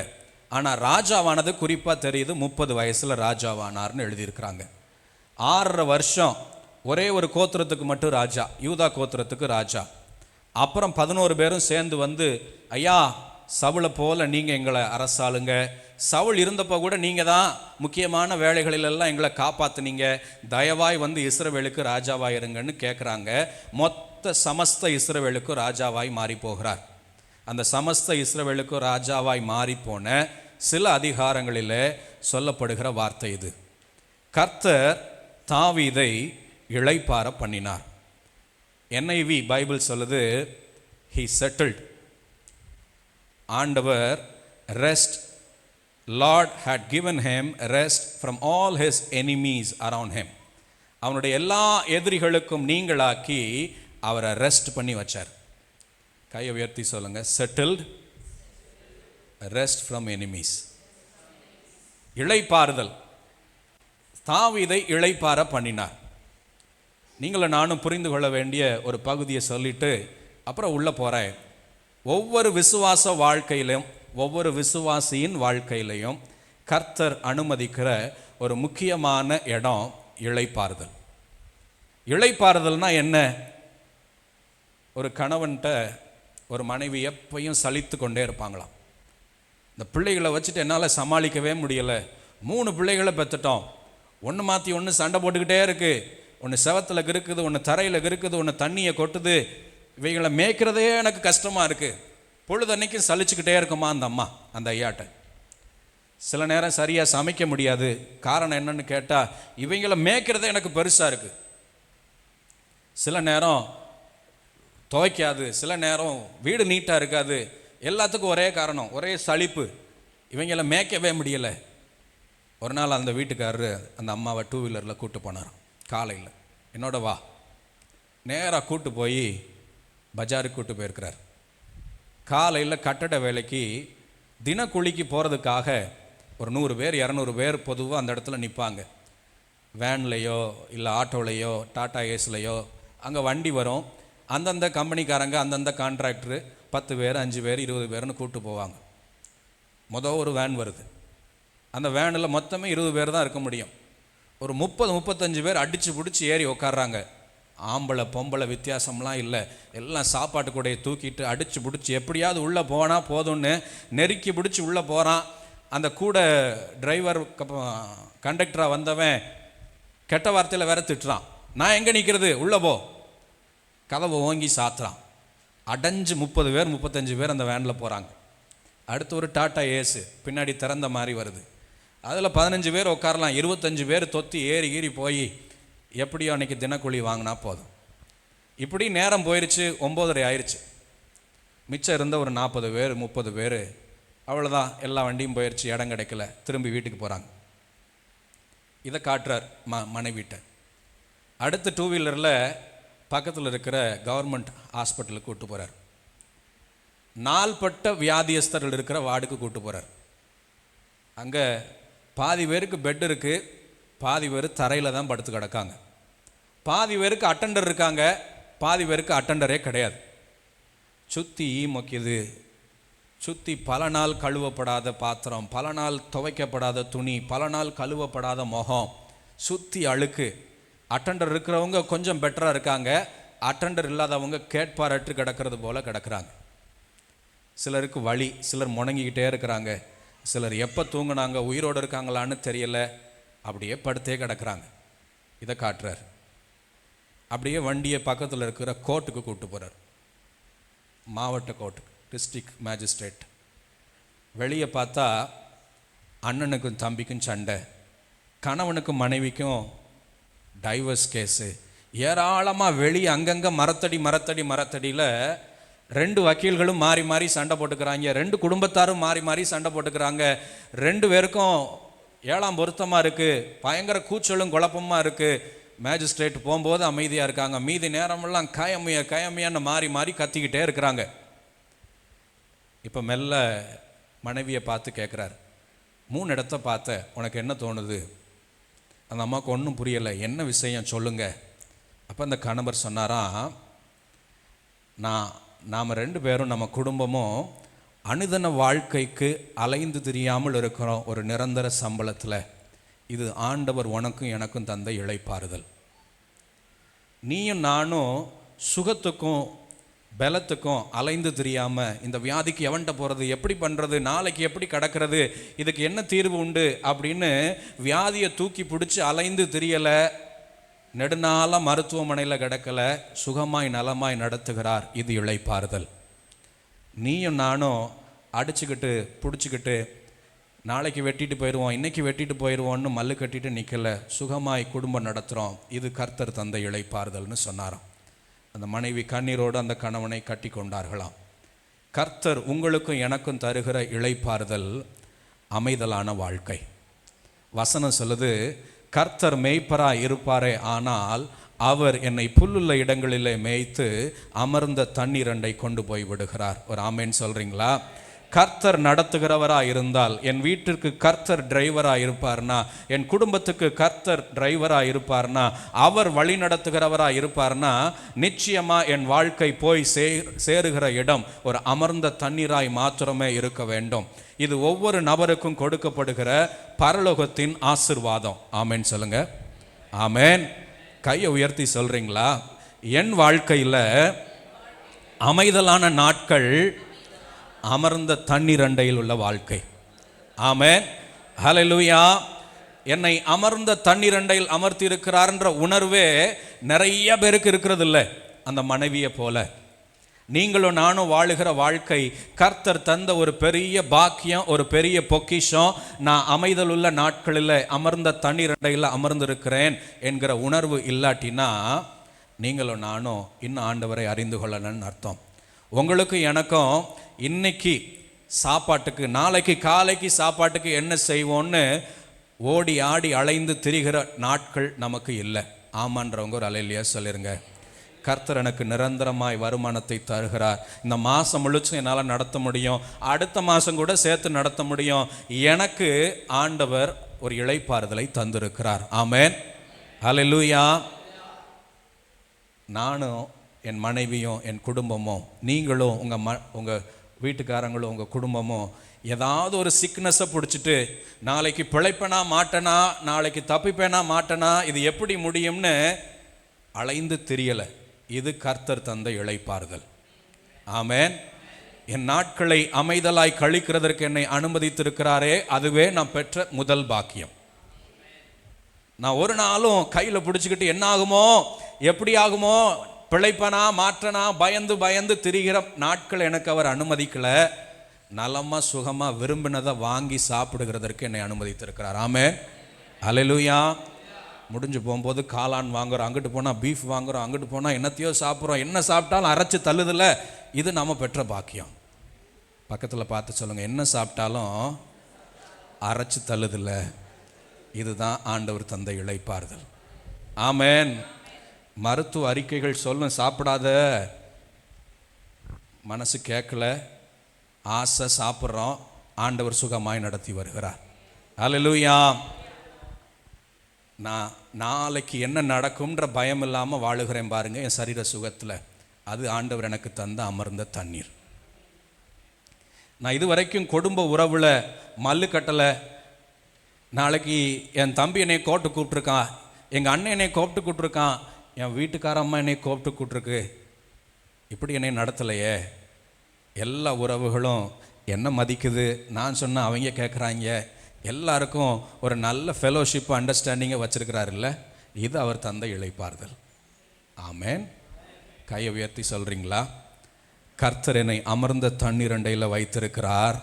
ஆனால் ராஜாவானது குறிப்பாக தெரியுது. 30 வயசில் ராஜாவானார்னு எழுதியிருக்கிறாங்க. 6.5 வருஷம் ஒரே ஒரு கோத்திரத்துக்கு மட்டும் ராஜா, யூதா கோத்திரத்துக்கு ராஜா. அப்புறம் 11 பேரும் சேர்ந்து வந்து, ஐயா சவுளை போல நீங்கள் எங்களை அரசாளுங்க, சவுல் இருந்தப்போ கூட நீங்கள் தான் முக்கியமான வேலைகளிலெல்லாம் எங்களை காப்பாற்றுனீங்க, தயவாய் வந்து இஸ்ரவேலுக்கு ராஜாவாய் இருங்கன்னு கேட்குறாங்க. மொத்த சமஸ்த இஸ்ரவேலுக்கும் ராஜாவாய் மாறி போகிறார். அந்த சமஸ்த இஸ்ரவேலுக்கும் ராஜாவாய் மாறி போன சில அதிகாரங்களில் சொல்லப்படுகிற வார்த்தை இது. கர்த்தர் தாவீதை இளைப்பாற பண்ணினார். NIV பைபிள் சொல்லுது, he settled. ஆண்டவர் rest, Lord had given him rest from all his enemies around him. அவனுடைய எல்லா எதிரிகளுக்கும் நீங்களாக்கி அவரை ரெஸ்ட் பண்ணி வச்சார். கையை உயர்த்தி சொல்லுங்க, செட்டில்ட், ரெஸ்ட் ஃப்ரம் எனிமீஸ். இளைப்பாறுதல், தாவீதை இளைப்பாற பண்ணினார். நீங்களும் நானும் புரிந்து கொள்ள வேண்டிய ஒரு பகுதியை சொல்லிட்டு அப்புறம் உள்ள போகிறேன். ஒவ்வொரு விசுவாச வாழ்க்கையிலும், ஒவ்வொரு விசுவாசியின் வாழ்க்கையிலையும் கர்த்தர் அனுமதிக்கிற ஒரு முக்கியமான இடம் இளைப்பாறுதல். இளைப்பாறுதல்னா என்ன? ஒரு கணவன்கிட்ட ஒரு மனைவி எப்பையும் சலித்து கொண்டே இருப்பாங்களாம். இந்த பிள்ளைகளை வச்சுட்டு என்னால் சமாளிக்கவே முடியலை, 3 பிள்ளைகளை பெற்றுட்டோம், ஒன்று மாற்றி ஒன்று சண்டை போட்டுக்கிட்டே இருக்குது, ஒன்று செவத்தில் இருக்குது, ஒன்று தரையில் இருக்குது, ஒன்று தண்ணியை கொட்டுது, இவைகளை மேய்க்கிறதே எனக்கு கஷ்டமாக இருக்குது. பொழுதன்னைக்கும் சலிச்சுக்கிட்டே இருக்குமா அந்த அம்மா அந்த ஐயாட்ட. சில நேரம் சரியாக சமைக்க முடியாது. காரணம் என்னன்னு கேட்டால், இவங்களை மேய்க்கிறதே எனக்கு பெருசாக இருக்குது. சில நேரம் துவைக்காது, சில நேரம் வீடு நீட்டாக இருக்காது. எல்லாத்துக்கும் ஒரே காரணம், ஒரே சலிப்பு, இவங்களை மேய்க்கவே முடியலை. ஒரு நாள் அந்த வீட்டுக்காரரு அந்த அம்மாவை 2 வீலரில் கூப்பிட்டு போனாராம். காலையில் என்னோட வா, நேராக கூப்பிட்டு போய் பஜாருக்கு கூப்பிட்டு போயிருக்கிறார். காலையில் கட்டட வேலைக்கு தினக்கூலிக்கு போகிறதுக்காக ஒரு 100 பேர் 200 பேர் பொதுவாக அந்த இடத்துல நிற்பாங்க. வேன்லேயோ இல்லை ஆட்டோலையோ டாடா ஏஸ்லையோ அங்கே வண்டி வரும். அந்தந்த கம்பெனிக்காரங்க அந்தந்த கான்ட்ராக்டரு 10 பேர் 5 பேர் 20 பேர்னு கூப்பிட்டு போவாங்க. ஒரு வேன் வருது. அந்த வேனில் மொத்தமே 20 பேர் தான் இருக்க முடியும். ஒரு 30-35 பேர் அடித்து பிடிச்சி ஏறி உக்காடுறாங்க. ஆம்பளை பொம்பளை வித்தியாசம்லாம் இல்லை, எல்லாம் சாப்பாட்டு கூடையை தூக்கிட்டு அடித்து பிடிச்சி எப்படியாவது உள்ளே போனால் போதும்னு நெருக்கி பிடிச்சி உள்ளே போகிறான். அந்த கூட டிரைவர் கண்டக்டராக வந்தவன் கெட்ட வார்த்தையில் வேற திட்டுறான். நான் எங்கே நிற்கிறது, உள்ளே போ. கதவை ஓங்கி சாத்துறான். அடைஞ்சு 30 பேர் 35 பேர் அந்த வேனில் போகிறாங்க. அடுத்து ஒரு டாட்டா ஏஸு பின்னாடி திறந்த மாதிரி வருது. அதில் 15 பேர் உட்காரலாம். 25 பேர் தொத்தி ஏறி கீறி போய் எப்படியோ அன்றைக்கி தினக்கூலி வாங்கினா போதும். இப்படி நேரம் போயிடுச்சு, 9:30 ஆயிடுச்சு. மிச்சம் இருந்த ஒரு 40 பேர் 30 பேர் அவ்வளோதான், எல்லா வண்டியும் போயிடுச்சு, இடம் கிடைக்கல, திரும்பி வீட்டுக்கு போகிறாங்க. இதை காட்டுறார் மனைவிட்ட. அடுத்து 2 வீலரில் பக்கத்தில் இருக்கிற கவர்மெண்ட் ஹாஸ்பிட்டலுக்கு கூப்பிட்டு போகிறார். நாள்பட்ட வியாதியஸ்தர்கள் இருக்கிற வார்டுக்கு கூப்பிட்டு போகிறார். அங்கே பாதி பேருக்கு பெட் இருக்குது, பாதி பேர் தரையில் தான் படுத்து கிடக்காங்க. பாதி பேருக்கு அட்டெண்டர் இருக்காங்க, பாதி பேருக்கு அட்டெண்டரே கிடையாது. சுற்றி ஈ மொக்கிது, சுற்றி பல நாள் கழுவப்படாத பாத்திரம், பல நாள் துவைக்கப்படாத துணி, பல நாள் கழுவப்படாத முகம், சுற்றி அழுக்கு. அட்டெண்டர் இருக்கிறவங்க கொஞ்சம் பெட்டராக இருக்காங்க, அட்டெண்டர் இல்லாதவங்க கேட்பாரற்று கிடக்கிறது போல் கிடக்கிறாங்க. சிலருக்கு வலி, சிலர் முணங்கிக்கிட்டே இருக்கிறாங்க, சிலர் எப்போ தூங்குனாங்க உயிரோடு இருக்காங்களான்னு தெரியல, அப்படியே படுத்தே கிடக்கிறாங்க. இதை காட்டுறார். அப்படியே வண்டியை பக்கத்தில் இருக்கிற கோர்ட்டுக்கு கூப்பிட்டு போகிறார். மாவட்ட கோர்ட்டுக்கு, டிஸ்ட்ரிக்ட் மேஜிஸ்ட்ரேட். வெளியே பார்த்தா அண்ணனுக்கும் தம்பிக்கும் சண்டை, கணவனுக்கும் மனைவிக்கும் டைவர்ஸ் கேஸு, ஏராளமாக வெளியே அங்கங்கே மரத்தடியில் 2 வக்கீல்களும் மாறி மாறி சண்டை போட்டுக்கிறாங்க, 2 குடும்பத்தாரும் மாறி மாறி சண்டை போட்டுக்கிறாங்க. 2 பேருக்கும் 7ஆம் பொருத்தமாக இருக்குது, பயங்கர கூச்சலும் குழப்பமாக இருக்குது. மேஜிஸ்ட்ரேட் போகும்போது அமைதியாக இருக்காங்க, மீதி நேரமெல்லாம் கயமையான்னு மாறி மாறி கத்திக்கிட்டே இருக்கிறாங்க. இப்போ மெல்ல மனைவியை பார்த்து கேட்குறாரு, 3 இடத்த பார்த்த, உனக்கு என்ன தோணுது? அந்த அம்மாவுக்கு ஒன்றும் புரியலை, என்ன விஷயம் சொல்லுங்க. அப்போ அந்த கணவர் சொன்னாராம், நான் நாம் 2 பேரும் நம்ம குடும்பமும் அனுதின வாழ்க்கைக்கு அலைந்து திரியாமல் இருக்கிறோம் ஒரு நிரந்தர சம்பளத்தில். இது ஆண்டவர் உனக்கும் எனக்கும் தந்த இளைப்பாறுதல். நீயும் நானும் சுகத்துக்கும் பலத்துக்கும் அலைந்து தெரியாமல் இந்த வியாதிக்கு எவன்கிட்ட போகிறது, எப்படி பண்ணுறது, நாளைக்கு எப்படி கடக்கிறது, இதுக்கு என்ன தீர்வு உண்டு அப்படின்னு வியாதியை தூக்கி பிடிச்சி அலைந்து தெரியலை. நெடுநாளாக மருத்துவமனையில் கிடக்கலை, சுகமாய் நலமாய் நடத்துகிறார். இது இளைப்பாறுதல். நீயும் நானும் அடிச்சுக்கிட்டு பிடிச்சிக்கிட்டு நாளைக்கு வெட்டிட்டு போயிடுவோம், இன்றைக்கி வெட்டிட்டு போயிடுவோன்னு மல்லு கட்டிட்டு நிற்கலை, சுகமாய் குடும்பம் நடத்துகிறோம். இது கர்த்தர் தந்த இளைப்பாறுதல்னு சொன்னாராம். அந்த மனைவி கண்ணீரோடு அந்த கணவனை கட்டி கொண்டார்களாம். கர்த்தர் உங்களுக்கும் எனக்கும் தருகிற இளைப்பாறுதல் அமைதலான வாழ்க்கை. வசனம் சொல்லுது, கர்த்தர் மேய்ப்பராய் இருப்பாரே, ஆனால் அவர் என்னை புல்லுள்ள இடங்களிலே மேய்த்து அமர்ந்த தண்ணீரண்டை கொண்டு போய் விடுகிறார். ஒரு ஆமேன் சொல்கிறீங்களா? கர்த்தர் நடத்துகிறவராக இருந்தால், என் வீட்டிற்கு கர்த்தர் டிரைவராக இருப்பார்னா, என் குடும்பத்துக்கு கர்த்தர் டிரைவராக இருப்பார்னா, அவர் வழி நடத்துகிறவராக இருப்பார்னா, நிச்சயமாக என் வாழ்க்கை போய் சேருகிற இடம் ஒரு அமர்ந்த தண்ணீராய் மாத்திரமே இருக்க வேண்டும். இது ஒவ்வொரு நபருக்கும் கொடுக்கப்படுகிற பரலோகத்தின் ஆசீர்வாதம். ஆமேன் சொல்லுங்க. ஆமேன். கையை உயர்த்தி சொல்றீங்களா? என் வாழ்க்கையில் அமைதலான நாட்கள் அமர்ந்த தண்ணீர் அண்டையில் உள்ள வாழ்க்கை. ஆமென், ஹல்லேலூயா. என்னை அமர்ந்த தண்ணீர் அண்டையில் அமர்த்தி இருக்கிறார்ன்ற உணர்வே நிறைய பேருக்கு இருக்கிறது இல்லை. அந்த மனைவியை போல நீங்களும் நானும் வாழுகிற வாழ்க்கை கர்த்தர் தந்த ஒரு பெரிய பாக்கியம், ஒரு பெரிய பொக்கிஷம். நான் அமைதல் உள்ள நாட்களில் அமர்ந்த தண்ணீர் அண்டையில் அமர்ந்திருக்கிறேன் என்கிற உணர்வு இல்லாட்டினா நீங்களும் நானும் இன்னும் ஆண்டவரை அறிந்து கொள்ளணும்னு அர்த்தம். உங்களுக்கு எனக்கும் இன்னைக்கு சாப்பாட்டுக்கு, நாளைக்கு காலைக்கு சாப்பாட்டுக்கு என்ன செய்வோன்னு ஓடி ஆடி அலைந்து திரிகிற நாட்கள் நமக்கு இல்லை. ஆமான்றவங்க ஒரு அல்லேலூயா சொல்லிருங்க. கர்த்தர் எனக்கு நிரந்தரமாய் வருமானத்தை தருகிறார். இந்த மாதம் முழுச்சும் என்னால் நடத்த முடியும், அடுத்த மாதம் கூட சேர்த்து நடத்த முடியும். எனக்கு ஆண்டவர் ஒரு இளைப்பாறுதலை தந்திருக்கிறார். ஆமென், ஹல்லேலூயா. நானும் என் மனைவியும் என் குடும்பமும் நீங்களும் உங்கள் வீட்டுக்காரங்களும் உங்கள் குடும்பமும் ஏதாவது ஒரு சிக்னஸை பிடிச்சிட்டு நாளைக்கு பிழைப்பேனா மாட்டேனா, நாளைக்கு தப்பிப்பேனா மாட்டேனா, இது எப்படி முடியும்னு அலைந்து தெரியலை. இது கர்த்தர் தந்த இளைப்பாறுதல். ஆமென். என் நாட்களை அமைதலாய் கழிக்கிறதற்கு என்னை அனுமதித்திருக்கிறாரே, அதுவே நான் பெற்ற முதல் பாக்கியம். நான் ஒரு நாளும் கையில் பிடிச்சிக்கிட்டு என்ன ஆகுமோ எப்படி ஆகுமோ, பிழைப்பனா மாற்றனா பயந்து பயந்து திரிகிற நாட்கள் எனக்கு அவர் அனுமதிக்கல. நலமாக சுகமாக விரும்பினதை வாங்கி சாப்பிடுகிறதற்கு என்னை அனுமதித்திருக்கிறார். ஆமென், ஹல்லேலூயா. முடிஞ்சு போகும்போது காளான் வாங்குகிறோம், அங்கிட்டு போனால் பீஃப் வாங்குகிறோம், அங்கிட்டு போனால் என்னத்தையோ சாப்பிட்றோம். என்ன சாப்பிட்டாலும் அரைச்சி தள்ளுதில்ல, இது நம்ம பெற்ற பாக்கியம். பக்கத்தில் பார்த்து சொல்லுங்கள், என்ன சாப்பிட்டாலும் அரைச்சி தள்ளுதில்ல, இதுதான் ஆண்டவர் தந்த இளைப்பாறுதல். ஆமென். மருத்துவ அறிக்கைகள் சொல்லும் சாப்பிடாத, மனசு கேட்கல, ஆசை சாப்பிட்றோம், ஆண்டவர் சுகமாய் நடத்தி வருகிறார். ஹல்லேலூயா. நான் நாளைக்கு என்ன நடக்கும்ன்ற பயம் இல்லாமல் வாழுகிறேன் பாருங்க என் சரீர சுகத்தில். அது ஆண்டவர் எனக்கு தந்த அமர்ந்த தண்ணீர். நான் இது வரைக்கும் குடும்ப உறவில் மல்லு கட்டலை. நாளைக்கு என் தம்பி என்னை கோட்டு கூப்பிட்ருக்கான், எங்கள் அண்ணன் என்னை கூப்பிட்டு கூப்பிட்ருக்கான், என் வீட்டுக்கார அம்மா என்னை கூப்பிட்டு கூப்பிட்ருக்கு, இப்படி என்னை நடத்தலையே. எல்லா உறவுகளும் என்ன மதிக்குது, நான் சொன்னால் அவங்க கேட்குறாங்க, எல்லாருக்கும் ஒரு நல்ல ஃபெலோஷிப் அண்டர்ஸ்டாண்டிங்கை வச்சுருக்கிறாருல்ல, இது அவர் தந்த இளைப்பாறுதல். ஆமென். கையை உயர்த்தி சொல்கிறீங்களா? கர்த்தர் என்னை அமர்ந்த தண்ணீரண்டையில் வைத்திருக்கிறார்.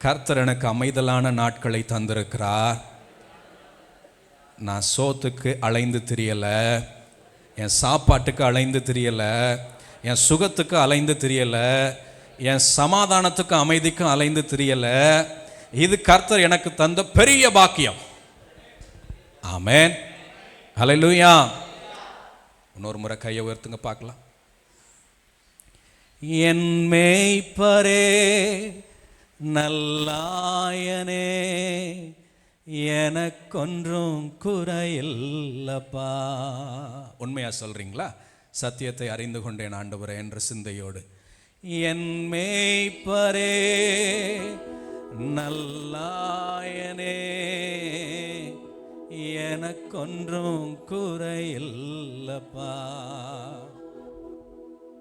கர்த்தர் எனக்கு அமைதலான நாட்களை தந்திருக்கிறார். நான் சோத்துக்கு அலைந்து திரியலை, என் சாப்பாட்டுக்கு அலைந்து திரியலை, என் சுகத்துக்கு அலைந்து திரியலை, என் சமாதானத்துக்கு அமைதிக்கும் அலைந்து திரியலை. இது கர்த்தர் எனக்கு தந்த பெரிய பாக்கியம். ஆமென், ஹல்லேலூயா. இன்னொரு முறை கையை உயர்த்துங்க பார்க்கலாம். என் மேய்ப்பரே நல்லாயனே, எனக்கொன்றும் குறையில்லப்பா. உண்மையா சொல்றீங்களா? சத்தியத்தை அறிந்து கொண்டேன் ஆண்டவரே என்ற சிந்தையோடு, என் மேய்ப்பரே நல்லாயனே, எனக்கொன்றும் குறையில்லப்பா.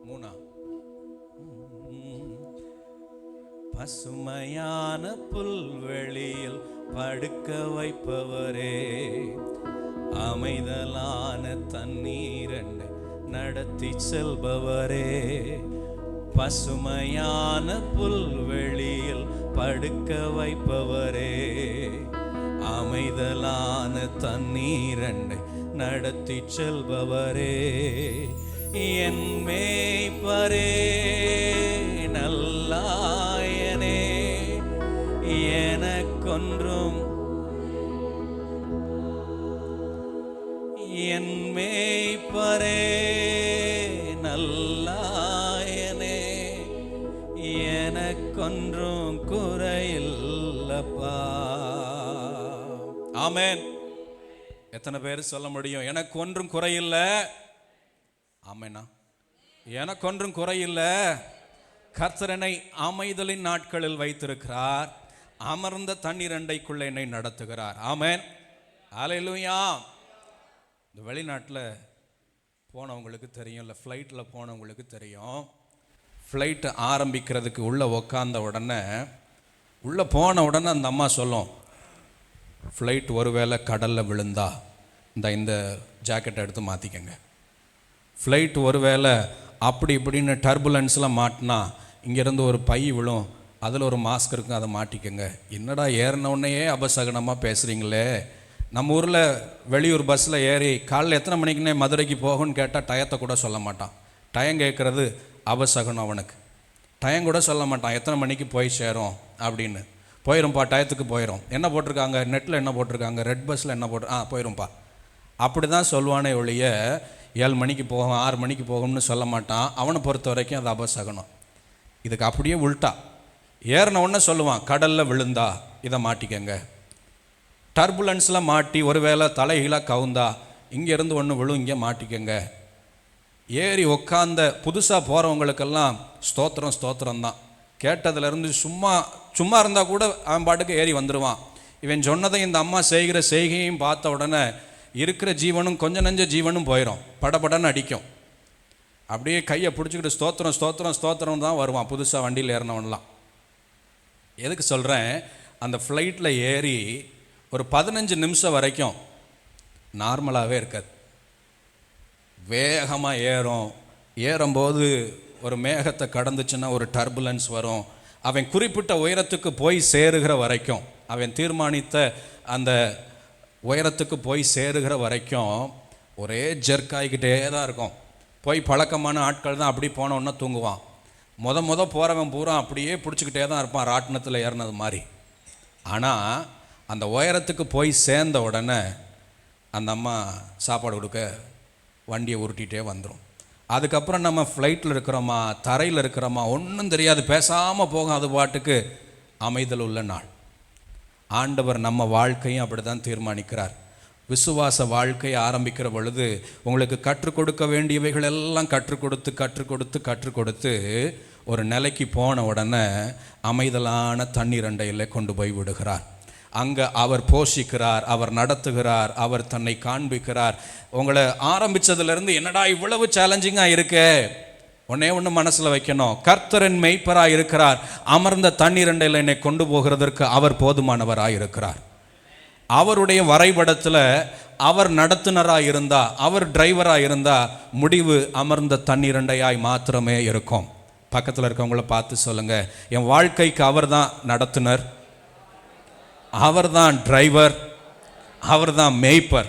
மூணா, பசுமையான புல்வெளியில் படுக்க வைப்பவரே, அமைதலான தண்ணீரண்டை நடத்தி செல்பவரே, பசுமையான புல்வெளியில் படுக்க வைப்பவரே, அமைதலான தண்ணீரண்டை நடத்தி செல்பவரே, என் மேய்ப்பரே நல்லாயனே, எனக்கொன்றும், என் மேய்ப்பரே நல்லாயனே, எனக்கொன்றும் குறையில்லப்பா. ஆமென். எத்தனை பேர் சொல்ல முடியும் எனக்கு ஒன்றும் குறையில்லை? ஆமென்னா. எனக்கு ஒன்றும் குறையில்லை. கர்த்தர் என்னை அமைதலின் நாட்களில் வைத்திருக்கிறார், அமர்ந்த தண்ணீர் அண்டைக்குள்ள என்னை நடத்துகிறார். ஆமென். அல்லேலூயா. இந்த வெளிநாட்டில் போனவங்களுக்கு தெரியும், இல்லை ஃப்ளைட்டில் போனவங்களுக்கு தெரியும். ஃப்ளைட்டு ஆரம்பிக்கிறதுக்கு உள்ளே உக்காந்த உடனே, உள்ளே போன உடனே அந்த அம்மா சொல்லும், ஃப்ளைட் ஒருவேளை கடலில் விழுந்தா இந்த ஜாக்கெட்டை எடுத்து மாற்றிக்கங்க. ஃப்ளைட் ஒருவேளை அப்படி இப்படின்னு டர்புலன்ஸில் மாட்டினா இங்கேருந்து ஒரு பை விழும், அதில் ஒரு மாஸ்க் இருக்கும், அதை மாட்டிக்கங்க. என்னடா ஏறினவுடனேயே அபசகனமாக பேசுகிறீங்களே. நம்ம ஊரில் வெளியூர் பஸ்ஸில் ஏறி காலையில் எத்தனை மணிக்குன்னே மதுரைக்கு போகும்னு கேட்டால் டயத்தை கூட சொல்ல மாட்டான். டயம் கேட்குறது அபசகனம் அவனுக்கு. டயம் கூட சொல்ல மாட்டான், எத்தனை மணிக்கு போய் சேரும் அப்படின்னு. போயிரும்பா, டயத்துக்கு போயிடும். என்ன போட்டிருக்காங்க நெட்டில், என்ன போட்டிருக்காங்க ரெட் பஸ்ஸில், என்ன போயிரும்பா அப்படி தான் சொல்லுவானே ஒழிய 7 மணிக்கு போகும் 6 மணிக்கு போகும்னு சொல்ல மாட்டான். அவனை பொறுத்த வரைக்கும் அது அபசகனம். இதுக்கு அப்படியே உள்ட்டா, ஏறின உடனே சொல்லுவான், கடலில் விழுந்தா இதை மாட்டிக்கங்க. டர்புலன்ஸில் மாட்டி ஒருவேளை தலைகீழாக கவுந்தா இங்கேருந்து ஒன்று விழும், இங்கே மாட்டிக்கங்க. ஏறி உக்காந்த புதுசாக போகிறவங்களுக்கெல்லாம் ஸ்தோத்திரம் ஸ்தோத்திரம் தான். கேட்டதுலேருந்து சும்மா இருந்தால் கூட அவன் பாட்டுக்கு ஏறி வந்துடுவான். இவன் சொன்னதை இந்த அம்மா செய்கிற செய்கையும் பார்த்த உடனே இருக்கிற ஜீவனும் கொஞ்சம் நஞ்ச ஜீவனும் போயிடும், படபடன்னு அடிக்கும். அப்படியே கையை பிடிச்சிக்கிட்டு ஸ்தோத்திரம் ஸ்தோத்திரம் ஸ்தோத்திரம் தான் வருவான் புதுசாக வண்டியில் ஏறினவன்லாம். எதுக்கு சொல்கிறேன், அந்த ஃப்ளைட்டில் ஏறி ஒரு 15 நிமிஷம் வரைக்கும் நார்மலாகவே இருக்காது. வேகமாக ஏறும்போது ஒரு மேகத்தை கடந்துச்சுன்னா ஒரு டர்புலன்ஸ் வரும். அவன் குறிப்பிட்ட உயரத்துக்கு போய் சேருகிற வரைக்கும், அவன் தீர்மானித்த அந்த உயரத்துக்கு போய் சேருகிற வரைக்கும் ஒரே ஜெர்க்காகிக்கிட்டே தான் இருக்கும். போய் பழக்கமான ஆட்கள் தான் அப்படி போனோன்னா தூங்குவான். முத போகிறவன் பூரா அப்படியே பிடிச்சிக்கிட்டே தான் இருப்பான், ராட்டினத்தில் ஏறினது மாதிரி. ஆனால் அந்த உயரத்துக்கு போய் சேர்ந்த உடனே அந்த அம்மா சாப்பாடு கொடுக்க வண்டியை உருட்டிகிட்டே வந்துடும். அதுக்கப்புறம் நம்ம ஃப்ளைட்டில் இருக்கிறோமா தரையில் இருக்கிறோமா ஒன்றும் தெரியாது, பேசாமல் போகும், அது பாட்டுக்கு அமைதல் உள்ள நாள். ஆண்டவர் நம்ம வாழ்க்கையும் அப்படி தான் தீர்மானிக்கிறார். விசுவாச வாழ்க்கையை ஆரம்பிக்கிற பொழுது உங்களுக்கு கற்றுக் கொடுக்க வேண்டியவைகள் எல்லாம் கற்றுக் கொடுத்து ஒரு நிலைக்கு போன உடனே அமைதலான தண்ணீர் அண்டையில் கொண்டு போய் விடுகிறார். அங்கே அவர் போஷிக்கிறார், அவர் நடத்துகிறார், அவர் தன்னை காண்பிக்கிறார். உங்களை ஆரம்பித்ததுலேருந்து என்னடா இவ்வளவு சேலஞ்சிங்காக இருக்கு, ஒன்று மனசில் வைக்கணும், கர்த்தரின் மெய்ப்பராக இருக்கிறார். அமர்ந்த தண்ணீர் அண்டையில் என்னை கொண்டு போகிறதற்கு அவர் போதுமானவராக இருக்கிறார். அவருடைய வரைபடத்தில் அவர் நடத்துனராக இருந்தா, அவர் டிரைவராக இருந்தா, முடிவு அமர்ந்த தண்ணீரண்டையாய் மாத்திரமே இருக்கும். பக்கத்தில் இருக்கவங்கள பார்த்து சொல்லுங்க, என் வாழ்க்கைக்கு அவர் தான் நடத்துனர், அவர் தான் டிரைவர், அவர் தான் மேய்ப்பர்.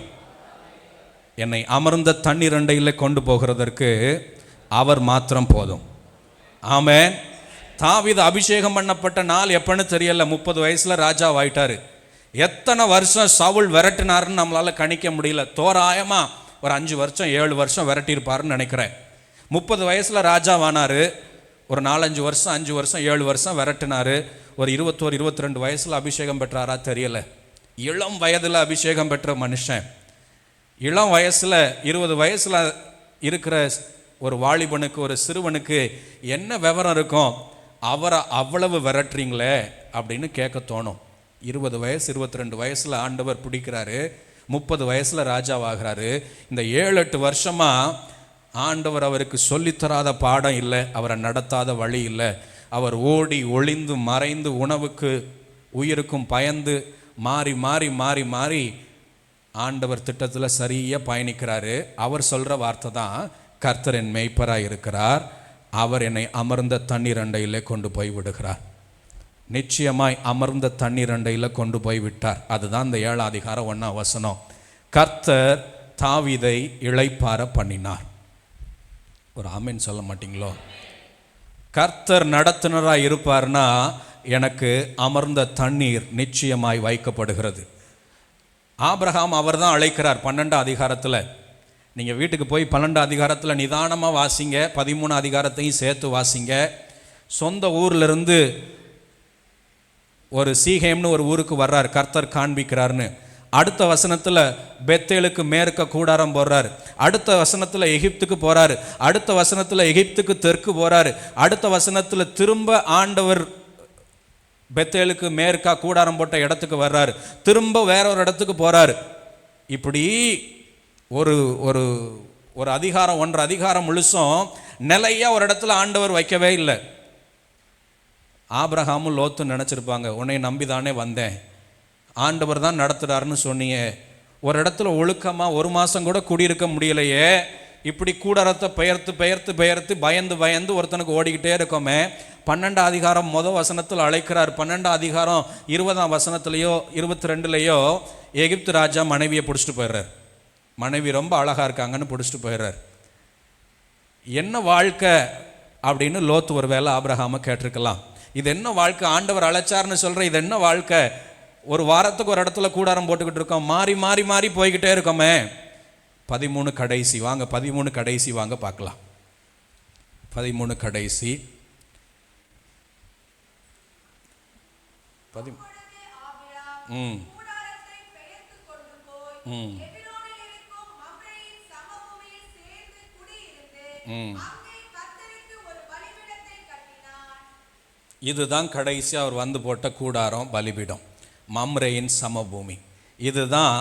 என்னை அமர்ந்த தண்ணீரண்டையில் கொண்டு போகிறதற்கு அவர் மாத்திரம் போதும். ஆமென். தாவீது அபிஷேகம் பண்ணப்பட்ட நாள் எப்பன்னு தெரியல, 30 வயசுல ராஜாவாயிட்டாரு. எத்தனை வருஷம் சவுல் விரட்டினாருன்னு நம்மளால கணிக்க முடியல. தோராயமா ஒரு 5 வருஷம் 7 வருஷம் விரட்டியிருப்பாருன்னு நினைக்கிறேன். 30 வயசுல ராஜாவானாரு. ஒரு 4-5 வருஷம் 5 வருஷம் 7 வருஷம் விரட்டினாரு. ஒரு 21-22 வயசுல அபிஷேகம் பெற்றாரா தெரியல. இளம் வயதுல அபிஷேகம் பெற்ற மனுஷன். இளம் வயசுல 20 வயசுல இருக்கிற ஒரு வாலிபனுக்கு, ஒரு சிறுவனுக்கு என்ன விவரம் இருக்கும்? அவரை அவ்வளவு விரட்டுறீங்களே அப்படின்னு கேட்க தோணும். 20 வயசு 22 வயசில் ஆண்டவர் பிடிக்கிறாரு, 30 வயசில் ராஜாவாகிறாரு. இந்த 7-8 வருஷமாக ஆண்டவர் அவருக்கு சொல்லித்தராத பாடம் இல்லை, அவரை நடத்தாத வழி இல்லை. அவர் ஓடி ஒளிந்து மறைந்து உணவுக்கு உயிருக்கும் பயந்து மாறி மாறி மாறி மாறி ஆண்டவர் திட்டத்தில் சரியாக பயணிக்கிறாரு. அவர் சொல்கிற வார்த்தை தான், கர்த்தர் என் மேய்ப்பராக இருக்கிறார், அவர் என்னை அமர்ந்த தண்ணீர் அண்டையில் கொண்டு போய் விடுகிறார். நிச்சயமாய் அமர்ந்த தண்ணீர் அண்டையில் கொண்டு போய் விட்டார். அதுதான் இந்த 7 அதிகாரம் 1 வசனம். கர்த்தர் தாவீதை இளைப்பாற பண்ணினார். ஒரு ஆமேன் சொல்ல மாட்டீங்களோ? கர்த்தர் நடத்துனராக இருப்பார்னா எனக்கு அமர்ந்த தண்ணீர் நிச்சயமாய் வைக்கப்படுகிறது. ஆபிரகாம் அவர் தான் அழைக்கிறார் 12 அதிகாரத்தில். நீங்கள் வீட்டுக்கு போய் 12 அதிகாரத்தில் நிதானமாக வாசிங்க, 13 அதிகாரத்தையும் சேர்த்து வாசிங்க. சொந்த ஊர்லேருந்து ஒரு சீகேம்னு ஒரு ஊருக்கு வர்றார், கர்த்தர் காண்பிக்கிறார்னு. அடுத்த வசனத்தில் பெத்தேலுக்கு மேற்க கூடாரம் போடுறாரு. அடுத்த வசனத்தில் எகிப்துக்கு போகிறாரு. அடுத்த வசனத்தில் எகிப்துக்கு தெற்கு போகிறாரு. அடுத்த வசனத்தில் திரும்ப ஆண்டவர் பெத்தேலுக்கு மேற்கா கூடாரம் போட்ட இடத்துக்கு வர்றாரு. திரும்ப வேற ஒரு இடத்துக்கு போகிறாரு. இப்படி ஒரு ஒரு ஒரு அதிகாரம் 1 அதிகாரம் முழுசும் நிலையாக ஒரு இடத்துல ஆண்டவர் வைக்கவே இல்லை. ஆபிரகாமும் லோத்தும் நினச்சிருப்பாங்க, உன்னை நம்பி தானே வந்தேன், ஆண்டவர் தான் நடத்துகிறாருன்னு சொன்னீங்க, ஒரு இடத்துல ஒழுக்கமாக 1 மாதம் கூட குடியிருக்க முடியலையே, இப்படி கூடாரத்தை பெயர்த்து பெயர்த்து பெயர்த்து பயந்து பயந்து ஒருத்தனுக்கு ஓடிக்கிட்டே இருக்கோமே. 12 அதிகாரம் முதல் வசனத்தில் அழைக்கிறார். 12 அதிகாரம் 20ஆம் வசனத்துலேயோ 22லேயோ எகிப்து ராஜா மனைவியை பிடிச்சிட்டு போயிடுறார். மனைவி ரொம்ப அழகாக இருக்காங்கன்னு பிடிச்சிட்டு போயிடுறார். என்ன வாழ்க்கை அப்படின்னு லோத்து ஒரு வேளை ஆபிரகாமை கேட்டிருக்கலாம். இது என்ன வாழ்க்கை, ஆண்டவர் அழைச்சார்னு சொல்கிற இது என்ன வாழ்க்கை? ஒரு வாரத்துக்கு ஒரு இடத்துல கூடாரம் போட்டுக்கிட்டு இருக்கோம், மாறி மாறி மாறி போய்கிட்டே இருக்கோமே. 13 கடைசி வாங்க, 13 கடைசி வாங்க பார்க்கலாம். 13 கடைசி இதுதான் கடைசி அவர் வந்து போட்ட கூடாரம், பலிபீடம், மம்ரேயின் சமபூமி. இதுதான்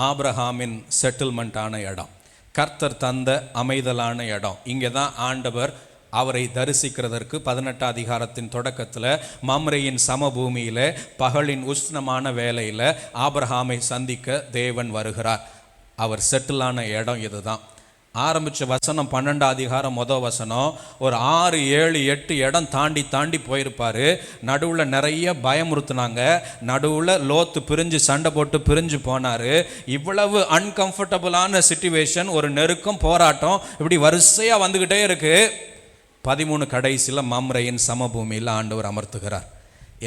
ஆபிரகாமின் செட்டில்மெண்ட்டான இடம், கர்த்தர் தந்த அமைதலான இடம். இங்கே தான் ஆண்டவர் அவரை தரிசிக்கிறதற்கு 18 அதிகாரத்தின் தொடக்கத்தில் மம்ரேயின் சமபூமியில் பகலின் உஷ்ணமான வேளையில் ஆபிரகாமை சந்திக்க தேவன் வருகிறார். அவர் செட்டிலான இடம் இதுதான். ஆரம்பித்த வசனம் 12 அதிகாரம் முதல் வசனம் ஒரு 6, 7, 8 இடம் தாண்டி தாண்டி போயிருப்பார். நடுவில் நிறைய பயமுறுத்துனாங்க. நடுவில் லோத்து பிரிஞ்சு சண்டை போட்டு பிரிஞ்சு போனார். இவ்வளவு அன்கம்ஃபர்டபுளான சிச்சுவேஷன், ஒரு நெருக்கம், போராட்டம் இப்படி வரிசையாக வந்துக்கிட்டே இருக்கு. 13 கடைசியில் மம்ரேயின் சமபூமியில் ஆண்டவர் அமர்த்துகிறார்.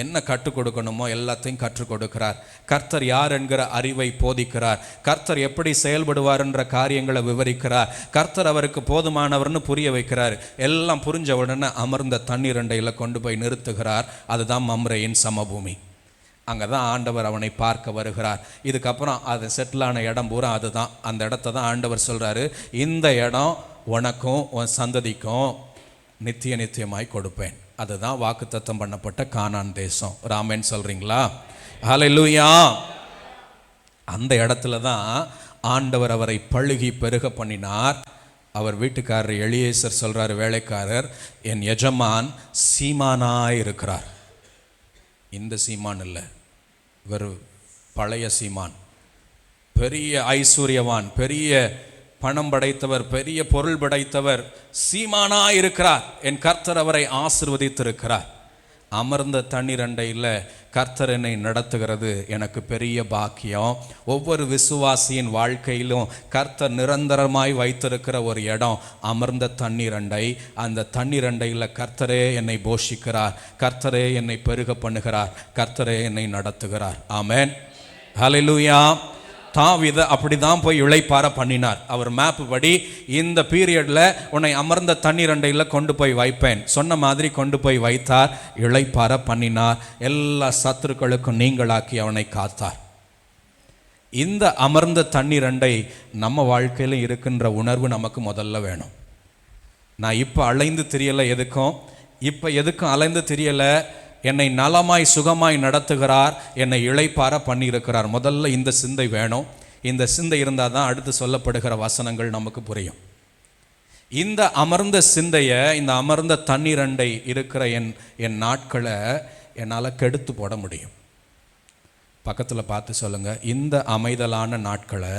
என்ன கற்றுக் கொடுக்கணுமோ எல்லாத்தையும் கற்றுக் கொடுக்கிறார். கர்த்தர் யார் என்கிற அறிவை போதிக்கிறார். கர்த்தர் எப்படி செயல்படுவார் என்ற காரியங்களை விவரிக்கிறார். கர்த்தர் அவருக்கு போதுமானவர்னு புரிய வைக்கிறார். எல்லாம் புரிஞ்ச உடனே அமர்ந்த தண்ணீர் அண்டையில் கொண்டு போய் நிறுத்துகிறார். அதுதான் மம்ரேயின் சமபூமி. அங்கே தான் ஆண்டவர் அவனை பார்க்க வருகிறார். இதுக்கப்புறம் அது செட்டிலான இடம் பூரா அதுதான். அந்த இடத்த தான் ஆண்டவர் சொல்கிறாரு, இந்த இடம் உனக்கும் உன் சந்ததிக்கும் நித்திய நித்தியமாய் கொடுப்பேன். அதுதான் வாக்குத்தத்தம் பண்ணப்பட்ட கானான் தேசம். ராமன் சொல்றீங்களா? ஹல்லேலூயா. அந்த இடத்துல தான் ஆண்டவர் அவரை பழுகி பெருக பண்ணினார். அவர் வீட்டுக்காரர் எலியேசர் சொல்றாரு, வேலைக்காரர், என் எஜமான் சீமானாய் இருக்கிறார். இந்த சீமான் இல்லை, இவர் பழைய சீமான், பெரிய ஐஸ்வர்யவான், பெரிய பணம் படைத்தவர், பெரிய பொருள் படைத்தவர், சீமானாய் இருக்கிறார். என் கர்த்தர் அவரை ஆசீர்வதித்திருக்கிறார். அமர்ந்த தண்ணீர் அண்டையில் கர்த்தர் என்னை நடத்துகிறது எனக்கு பெரிய பாக்கியம். ஒவ்வொரு விசுவாசியின் வாழ்க்கையிலும் கர்த்தர் நிரந்தரமாய் வைத்திருக்கிற ஒரு இடம் அமர்ந்த தண்ணீர் அண்டை. அந்த தண்ணீர் அண்டையில் கர்த்தரே என்னை போஷிக்கிறார், கர்த்தரே என்னை பெருக பண்ணுகிறார், கர்த்தரே என்னை நடத்துகிறார். ஆமென், ஹல்லேலூயா. தாவீதை அப்படி தான் போய் இளைப்பாற பண்ணினார். அவர் மேப் படி இந்த பீரியடில் உன்னை அமர்ந்த தண்ணீர் அண்டையில் கொண்டு போய் வைப்பேன் சொன்ன மாதிரி கொண்டு போய் வைத்தார். இளைப்பாற பண்ணினார். எல்லா சத்துருக்களுக்கும் நீங்களாக்கி அவனை காத்தார். இந்த அமர்ந்த தண்ணீர் அண்டை நம்ம வாழ்க்கையில் இருக்கின்ற உணர்வு நமக்கு முதல்ல வேணும். நான் இப்போ அலைந்து தெரியலை எதுக்கும், இப்போ எதுக்கும் அலைந்து தெரியலை, என்னை நலமாய் சுகமாய் நடத்துகிறார், என்னை இளைப்பார பண்ணியிருக்கிறார். முதல்ல இந்த சிந்தை வேணும். இந்த சிந்தை இருந்தால் தான் அடுத்து சொல்லப்படுகிற வசனங்கள் நமக்கு புரியும். இந்த அமர்ந்த சிந்தையை, இந்த அமர்ந்த தண்ணீரண்டை இருக்கிற என் நாட்களை என்னால் கெடுத்து போட முடியும். பக்கத்தில் பார்த்து சொல்லுங்க, இந்த அமைதலான நாட்களை,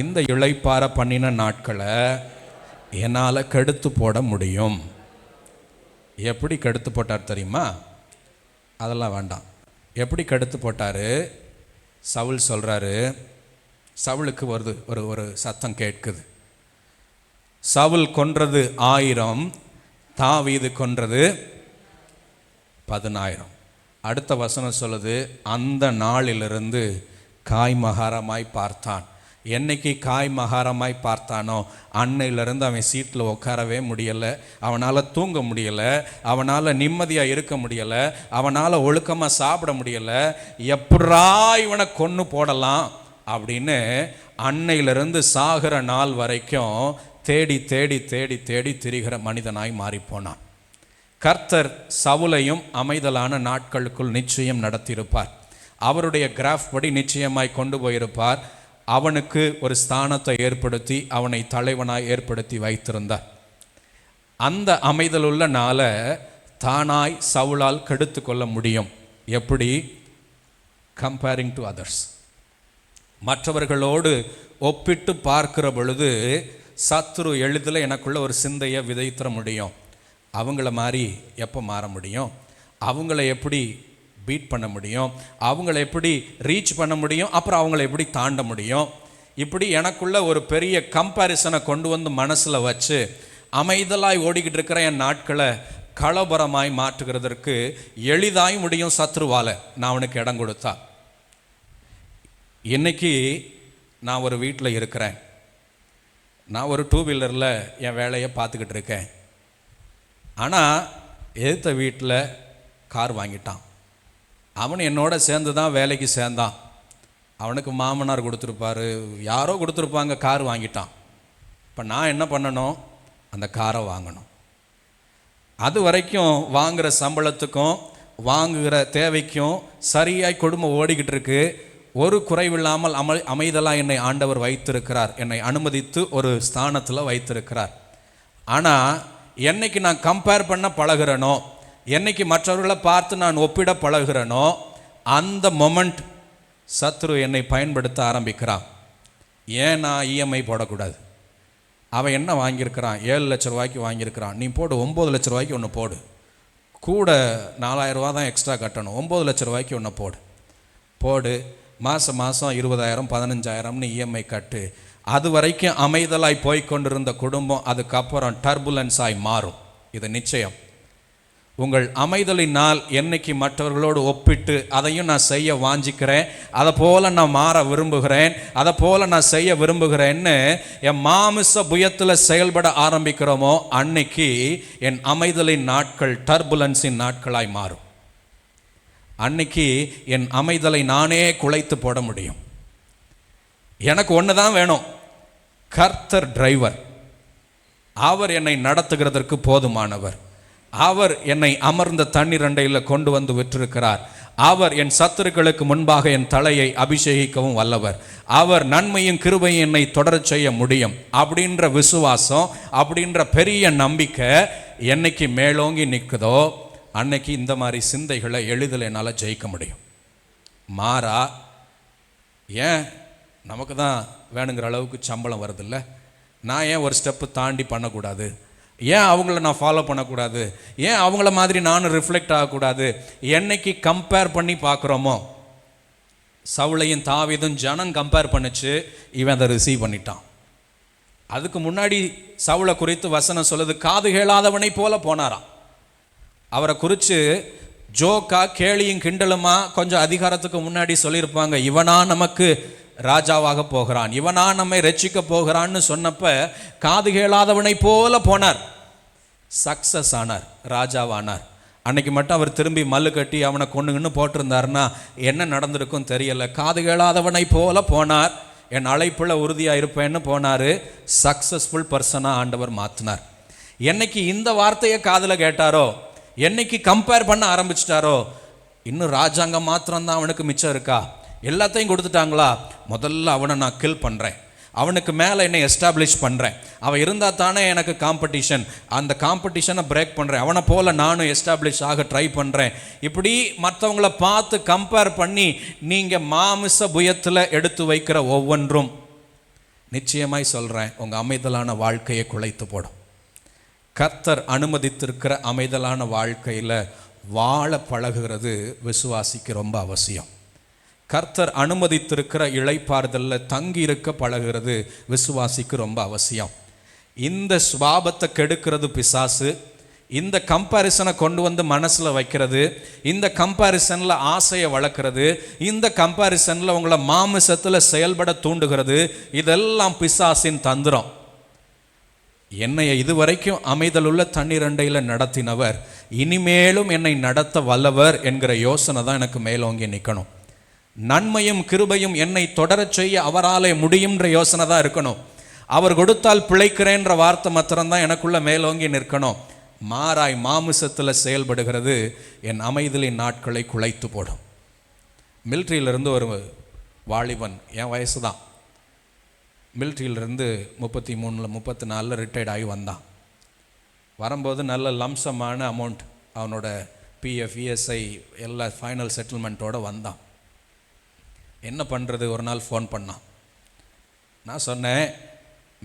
இந்த இளைப்பார பண்ணின நாட்களை என்னால் கெடுத்து போட முடியும். எப்படி கெடுத்து போட்டார் தெரியுமா? அதெல்லாம் வேண்டாம். எப்படி கெடுத்து போட்டார்? சவுல் சொல்கிறாரு, சவுலுக்கு ஒரு சத்தம் கேட்குது. சவுல் கொன்றது 1000, தாவீது கொன்றது 10,000. அடுத்த வசனம் சொல்லுது, அந்த நாளிலிருந்து காய்மகாரமாய் பார்த்தான். என்னைக்கு காய்மகாரமாய் பார்த்தானோ அன்னையிலிருந்து அவன் சீட்டில் உட்காரவே முடியலை, அவனால் தூங்க முடியலை, அவனால் நிம்மதியாக இருக்க முடியலை, அவனால் ஒழுக்கமாக சாப்பிட முடியலை. எப்படா இவனை கொன்று போடலாம் அப்படின்னு அன்னையிலிருந்து சாகிற நாள் வரைக்கும் தேடி தேடி தேடி தேடி திரிகிற மனிதனாய் மாறிப்போனான். கர்த்தர் சவுலையும் அமைதலான நாட்களுக்குள் நிச்சயம் நடத்தியிருப்பார். அவருடைய கிராஃப் படி நிச்சயமாய் கொண்டு போயிருப்பார். அவனுக்கு ஒரு ஸ்தானத்தை ஏற்படுத்தி அவனை தலைவனாய் ஏற்படுத்தி வைத்திருந்தார். அந்த அமைதலுள்ள நாளை தானாய் சவுலால் கெடுத்து கொள்ள முடியும். எப்படி? Comparing to others. மற்றவர்களோடு ஒப்பிட்டு பார்க்கிற பொழுது சத்துரு எளிதில் எனக்குள்ள ஒரு சிந்தையை விதைத்திர முடியும். அவங்கள மாதிரி எப்போ மாற முடியும்? அவங்கள எப்படி பீட் பண்ண முடியும்? அவங்கள எப்படி ரீச் பண்ண முடியும்? அப்புறம் அவங்கள எப்படி தாண்ட முடியும்? இப்படி எனக்குள்ள ஒரு பெரிய கம்பேரிசனை கொண்டு வந்து மனசில் வச்சு அமைதலாய் ஓடிக்கிட்டு இருக்கிற என் நாட்களை கலபரமாய் மாற்றுகிறதற்கு எளிதாய் முடியும் சத்ருவால், நான் அவனுக்கு இடம் கொடுத்தா. இன்னைக்கு நான் ஒரு வீட்டில் இருக்கிறேன், நான் ஒரு 2 வீலரில் என் வேலையை பார்த்துக்கிட்டு இருக்கேன். ஆனால் எதிர்த்த வீட்டில் கார் வாங்கிட்டான். அவன் என்னோட சேர்ந்து தான் வேலைக்கு சேர்ந்தான். அவனுக்கு மாமனார் கொடுத்துருப்பாரு, யாரோ கொடுத்துருப்பாங்க, கார் வாங்கிட்டான். இப்போ நான் என்ன பண்ணணும்? அந்த காரை வாங்கணும். அது வரைக்கும் வாங்குகிற சம்பளத்துக்கும் வாங்குகிற தேவைக்கும் சரியாய் குடும்பம் ஓடிக்கிட்டு இருக்கு. ஒரு குறைவில்லாமல் அமைதலாக என்னை ஆண்டவர் வைத்திருக்கிறார், என்னை அனுமதித்து ஒரு ஸ்தானத்தில் வைத்திருக்கிறார். ஆனால் என்னைக்கு நான் கம்பேர் பண்ண பழகிறேனோ, என்னைக்கு மற்றவர்களை பார்த்து நான் ஒப்பிட பழகிறேனோ, அந்த மொமெண்ட் சத்ரு என்னை பயன்படுத்த ஆரம்பிக்கிறான். ஏன் நான் இஎம்ஐ போடக்கூடாது? அவன் என்ன வாங்கியிருக்கிறான்? 7 லட்ச ரூபாய்க்கு வாங்கியிருக்கிறான். நீ போடு 9 லட்ச ரூபாய்க்கு ஒன்று போடு, கூட 4000 ரூபா தான் எக்ஸ்ட்ரா கட்டணும், 9 லட்ச ரூபாய்க்கு ஒன்று போடு, மாதம் 20,000 15,000ன்னு இஎம்ஐ கட்டு. அது வரைக்கும் அமைதலாய் போய்கொண்டிருந்த குடும்பம் அதுக்கப்புறம் டர்புலன்ஸாய் மாறும். இது நிச்சயம். உங்கள் அமைதலினால் என்னைக்கு மற்றவர்களோடு ஒப்பிட்டு அதையும் நான் செய்ய வாஞ்சிக்கிறேன், அதை போல நான் மாற விரும்புகிறேன், அதை போல நான் செய்ய விரும்புகிறேன்னு என் மாமிச புயத்தில் செயல்பட ஆரம்பிக்கிறோமோ, அன்னைக்கு என் அமைதலின் நாட்கள் டர்புலன்ஸின் நாட்களாய் மாறும். அன்னைக்கு என் அமைதலை நானே குலைத்து போட முடியும். எனக்கு ஒன்று தான் வேணும், கர்த்தர் டிரைவர். அவர் என்னை நடத்துகிறதற்கு போதுமானவர். அவர் என்னை அமர்ந்த தண்ணீர் அண்டையில் கொண்டு வந்து விட்டிருக்கிறார். அவர் என் சத்துருக்களுக்கு முன்பாக என் தலையை அபிஷேகிக்கவும் வல்லவர். அவர் நன்மையும் கிருபையும் என்னை தொடரச் செய்ய முடியும் அப்படின்ற விசுவாசம், அப்படின்ற பெரிய நம்பிக்கை என்னைக்கு மேலோங்கி நிற்குதோ அன்னைக்கு இந்த மாதிரி சிந்தைகளை எளிதில் என்னால் ஜெயிக்க முடியும். மாறா ஏன் நமக்கு தான் வேணுங்கிற அளவுக்கு சம்பளம் வருதில்ல, நான் ஏன் ஒரு ஸ்டெப்பு தாண்டி பண்ணக்கூடாது? ஏன் அவங்கள நான் ஃபாலோ பண்ணக்கூடாது? ஏன் அவங்கள மாதிரி நானும் ரிஃப்ளெக்ட் ஆகக்கூடாது? என்னைக்கு கம்பேர் பண்ணி பார்க்குறோமோ, சவுலையும் தாவீதும் ஜனம் கம்பேர் பண்ணிச்சு, இவன் அதை ரிசீவ் பண்ணிட்டான். அதுக்கு முன்னாடி சவுலை குறித்து வசனம் சொல்லுது, காது கேளாதவனை போல போனாராம். அவரை குறித்து ஜோக்கா கேலியும் கிண்டலுமா கொஞ்சம் அதிகாரத்துக்கு முன்னாடி சொல்லியிருப்பாங்க, இவனா நமக்கு ராஜாவாக போகிறான், இவனா நம்மை ரட்சிக்க போகிறான்னு சொன்னப்ப காது கேளாதவனை போல போனார். சக்சஸ் ஆனார், ராஜாவானார். அன்னைக்கு மட்டும் அவர் திரும்பி மல்லு கட்டி அவனை கொண்டுங்கன்னு போட்டிருந்தாருன்னா என்ன நடந்திருக்கும் தெரியல. காது கேளாதவனை போல போனார், என் அழைப்பில் உறுதியாக இருப்பேன்னு போனார். சக்ஸஸ்ஃபுல் பர்சனாக ஆண்டவர் மாற்றினார். என்னைக்கு இந்த வார்த்தையை காதில் கேட்டாரோ, என்னைக்கு கம்பேர் பண்ண ஆரம்பிச்சிட்டாரோ, இன்னும் ராஜாங்கம் மாத்திரம்தான் அவனுக்கு மிச்சம் இருக்கா, எல்லாத்தையும் கொடுத்துட்டாங்களா, முதல்ல அவனை நான் கில் பண்ணுறேன், அவனுக்கு மேலே என்னை எஸ்டாப்ளிஷ் பண்ணுறேன், அவன் இருந்தால் தானே எனக்கு காம்படிஷன், அந்த காம்படிஷனை பிரேக் பண்ணுறேன், அவனை போல் நானும் எஸ்டாப்ளிஷ் ஆக ட்ரை பண்ணுறேன். இப்படி மற்றவங்கள பார்த்து கம்பேர் பண்ணி நீங்கள் மாமிச புயத்தில் எடுத்து வைக்கிற ஒவ்வொன்றும் நிச்சயமாய் சொல்கிறேன், உங்கள் அமைதலான வாழ்க்கையை குலைத்து போடும். கர்த்தர் அனுமதித்திருக்கிற அமைதலான வாழ்க்கையில் வாழ பழகுகிறது விசுவாசிக்கு ரொம்ப அவசியம். கர்த்தர் அனுமதித்திருக்கிற இளைப்பாறுதலில் தங்கி இருக்க பழகுறது விசுவாசிக்கு ரொம்ப அவசியம். இந்த சுபாவத்தை கெடுக்கிறது பிசாசு. இந்த கம்பேரிசனை கொண்டு வந்து மனசில் வைக்கிறது, இந்த கம்பேரிசனில் ஆசையை வளர்க்குறது, இந்த கம்பேரிசனில் உங்களை மாமிசத்தில் செயல்பட தூண்டுகிறது. இதெல்லாம் பிசாசின் தந்திரம். என்னை இதுவரைக்கும் அமைதலுள்ள தண்ணீரண்டையில் நடத்தினவர் இனிமேலும் என்னை நடத்த வல்லவர் என்கிற யோசனை தான் எனக்கு மேலோங்கி நிற்கணும். நன்மையும் கிருபையும் என்னை தொடரச் செய்ய அவராலே முடியும்ன்ற யோசனை தான் இருக்கணும். அவர் கொடுத்தால் பிழைக்கிறேன்ற வார்த்தை மாத்திரம்தான் எனக்குள்ள மேலோங்கி நிற்கணும். மாறாய் மாமிசத்தில் செயல்படுகிறது என் அமைதலின் நாட்களை குலைத்து போடும். மிலிட்ரியிலிருந்து ஒரு வாலிபன், என் வயசு தான், மிலிட்ரியிலிருந்து 33 34 ரிட்டையர்ட் ஆகி வந்தான். வரும்போது நல்ல லம்சமான அமௌண்ட், அவனோட பிஎஃப் இஎஸ்ஐ எல்லா ஃபைனல் செட்டில்மெண்ட்டோடு வந்தான். என்ன பண்ணுறது, ஒரு நாள் ஃபோன் பண்ணான். நான் சொன்னேன்,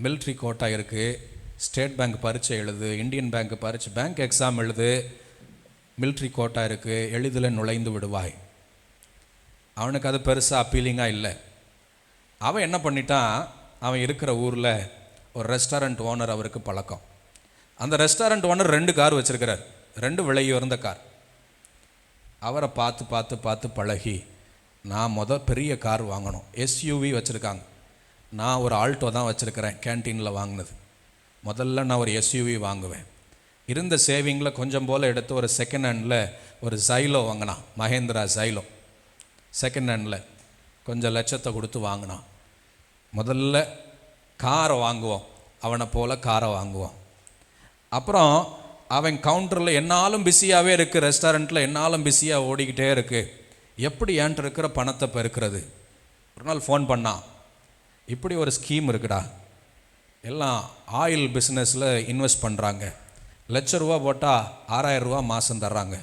மிலிட்ரி கோட்டா இருக்குது, ஸ்டேட் பேங்க் பரீட்சை எழுது, இந்தியன் பேங்க் பரீட்சை, பேங்க் எக்ஸாம் எழுது, மிலிட்ரி கோட்டா இருக்குது, எளிதில் நுழைந்து விடுவாய். அவனுக்கு அது பெருசாக அப்பீலிங்காக இல்லை. அவன் என்ன பண்ணிட்டான், அவன் இருக்கிற ஊரில் ஒரு ரெஸ்டாரண்ட் ஓனர் அவருக்கு பழக்கம். அந்த ரெஸ்டாரண்ட் ஓனர் 2 கார் வச்சுருக்கிறார், 2 விலை உயர்ந்த கார். அவரை பார்த்து பார்த்து பார்த்து பழகி, நான் பெரிய கார் வாங்கணும், எஸ்யூவி வச்சுருக்காங்க, நான் ஒரு ஆல்டோ தான் வச்சுருக்கிறேன், கேன்டீனில் வாங்கினது, முதல்ல நான் ஒரு எஸ்யூவி வாங்குவேன். இருந்த சேவிங்கில் கொஞ்சம் போல் எடுத்து ஒரு செகண்ட் ஹேண்டில் ஒரு ஜைலோ வாங்கினான், மஹேந்திரா ஜைலோ செகண்ட் ஹேண்டில் கொஞ்சம் லட்சத்தை கொடுத்து வாங்கினான். முதல்ல காரை வாங்குவோம், அவனை போல் காரை வாங்குவோம். அப்புறம் அவன் கவுண்டரில் என்னாலும் பிஸியாகவே இருக்குது, ரெஸ்டாரண்ட்டில் என்னாலும் பிஸியாக ஓடிக்கிட்டே இருக்குது, எப்படி ஏன்ட்டு இருக்கிற பணத்தை பெருக்கிறது. ஒரு நாள் ஃபோன் பண்ணான், இப்படி ஒரு ஸ்கீம் இருக்குடா, எல்லாம் ஆயில் பிஸ்னஸில் இன்வெஸ்ட் பண்ணுறாங்க, ₹1,00,000 போட்டால் ₹6,000 மாதம் தர்றாங்க.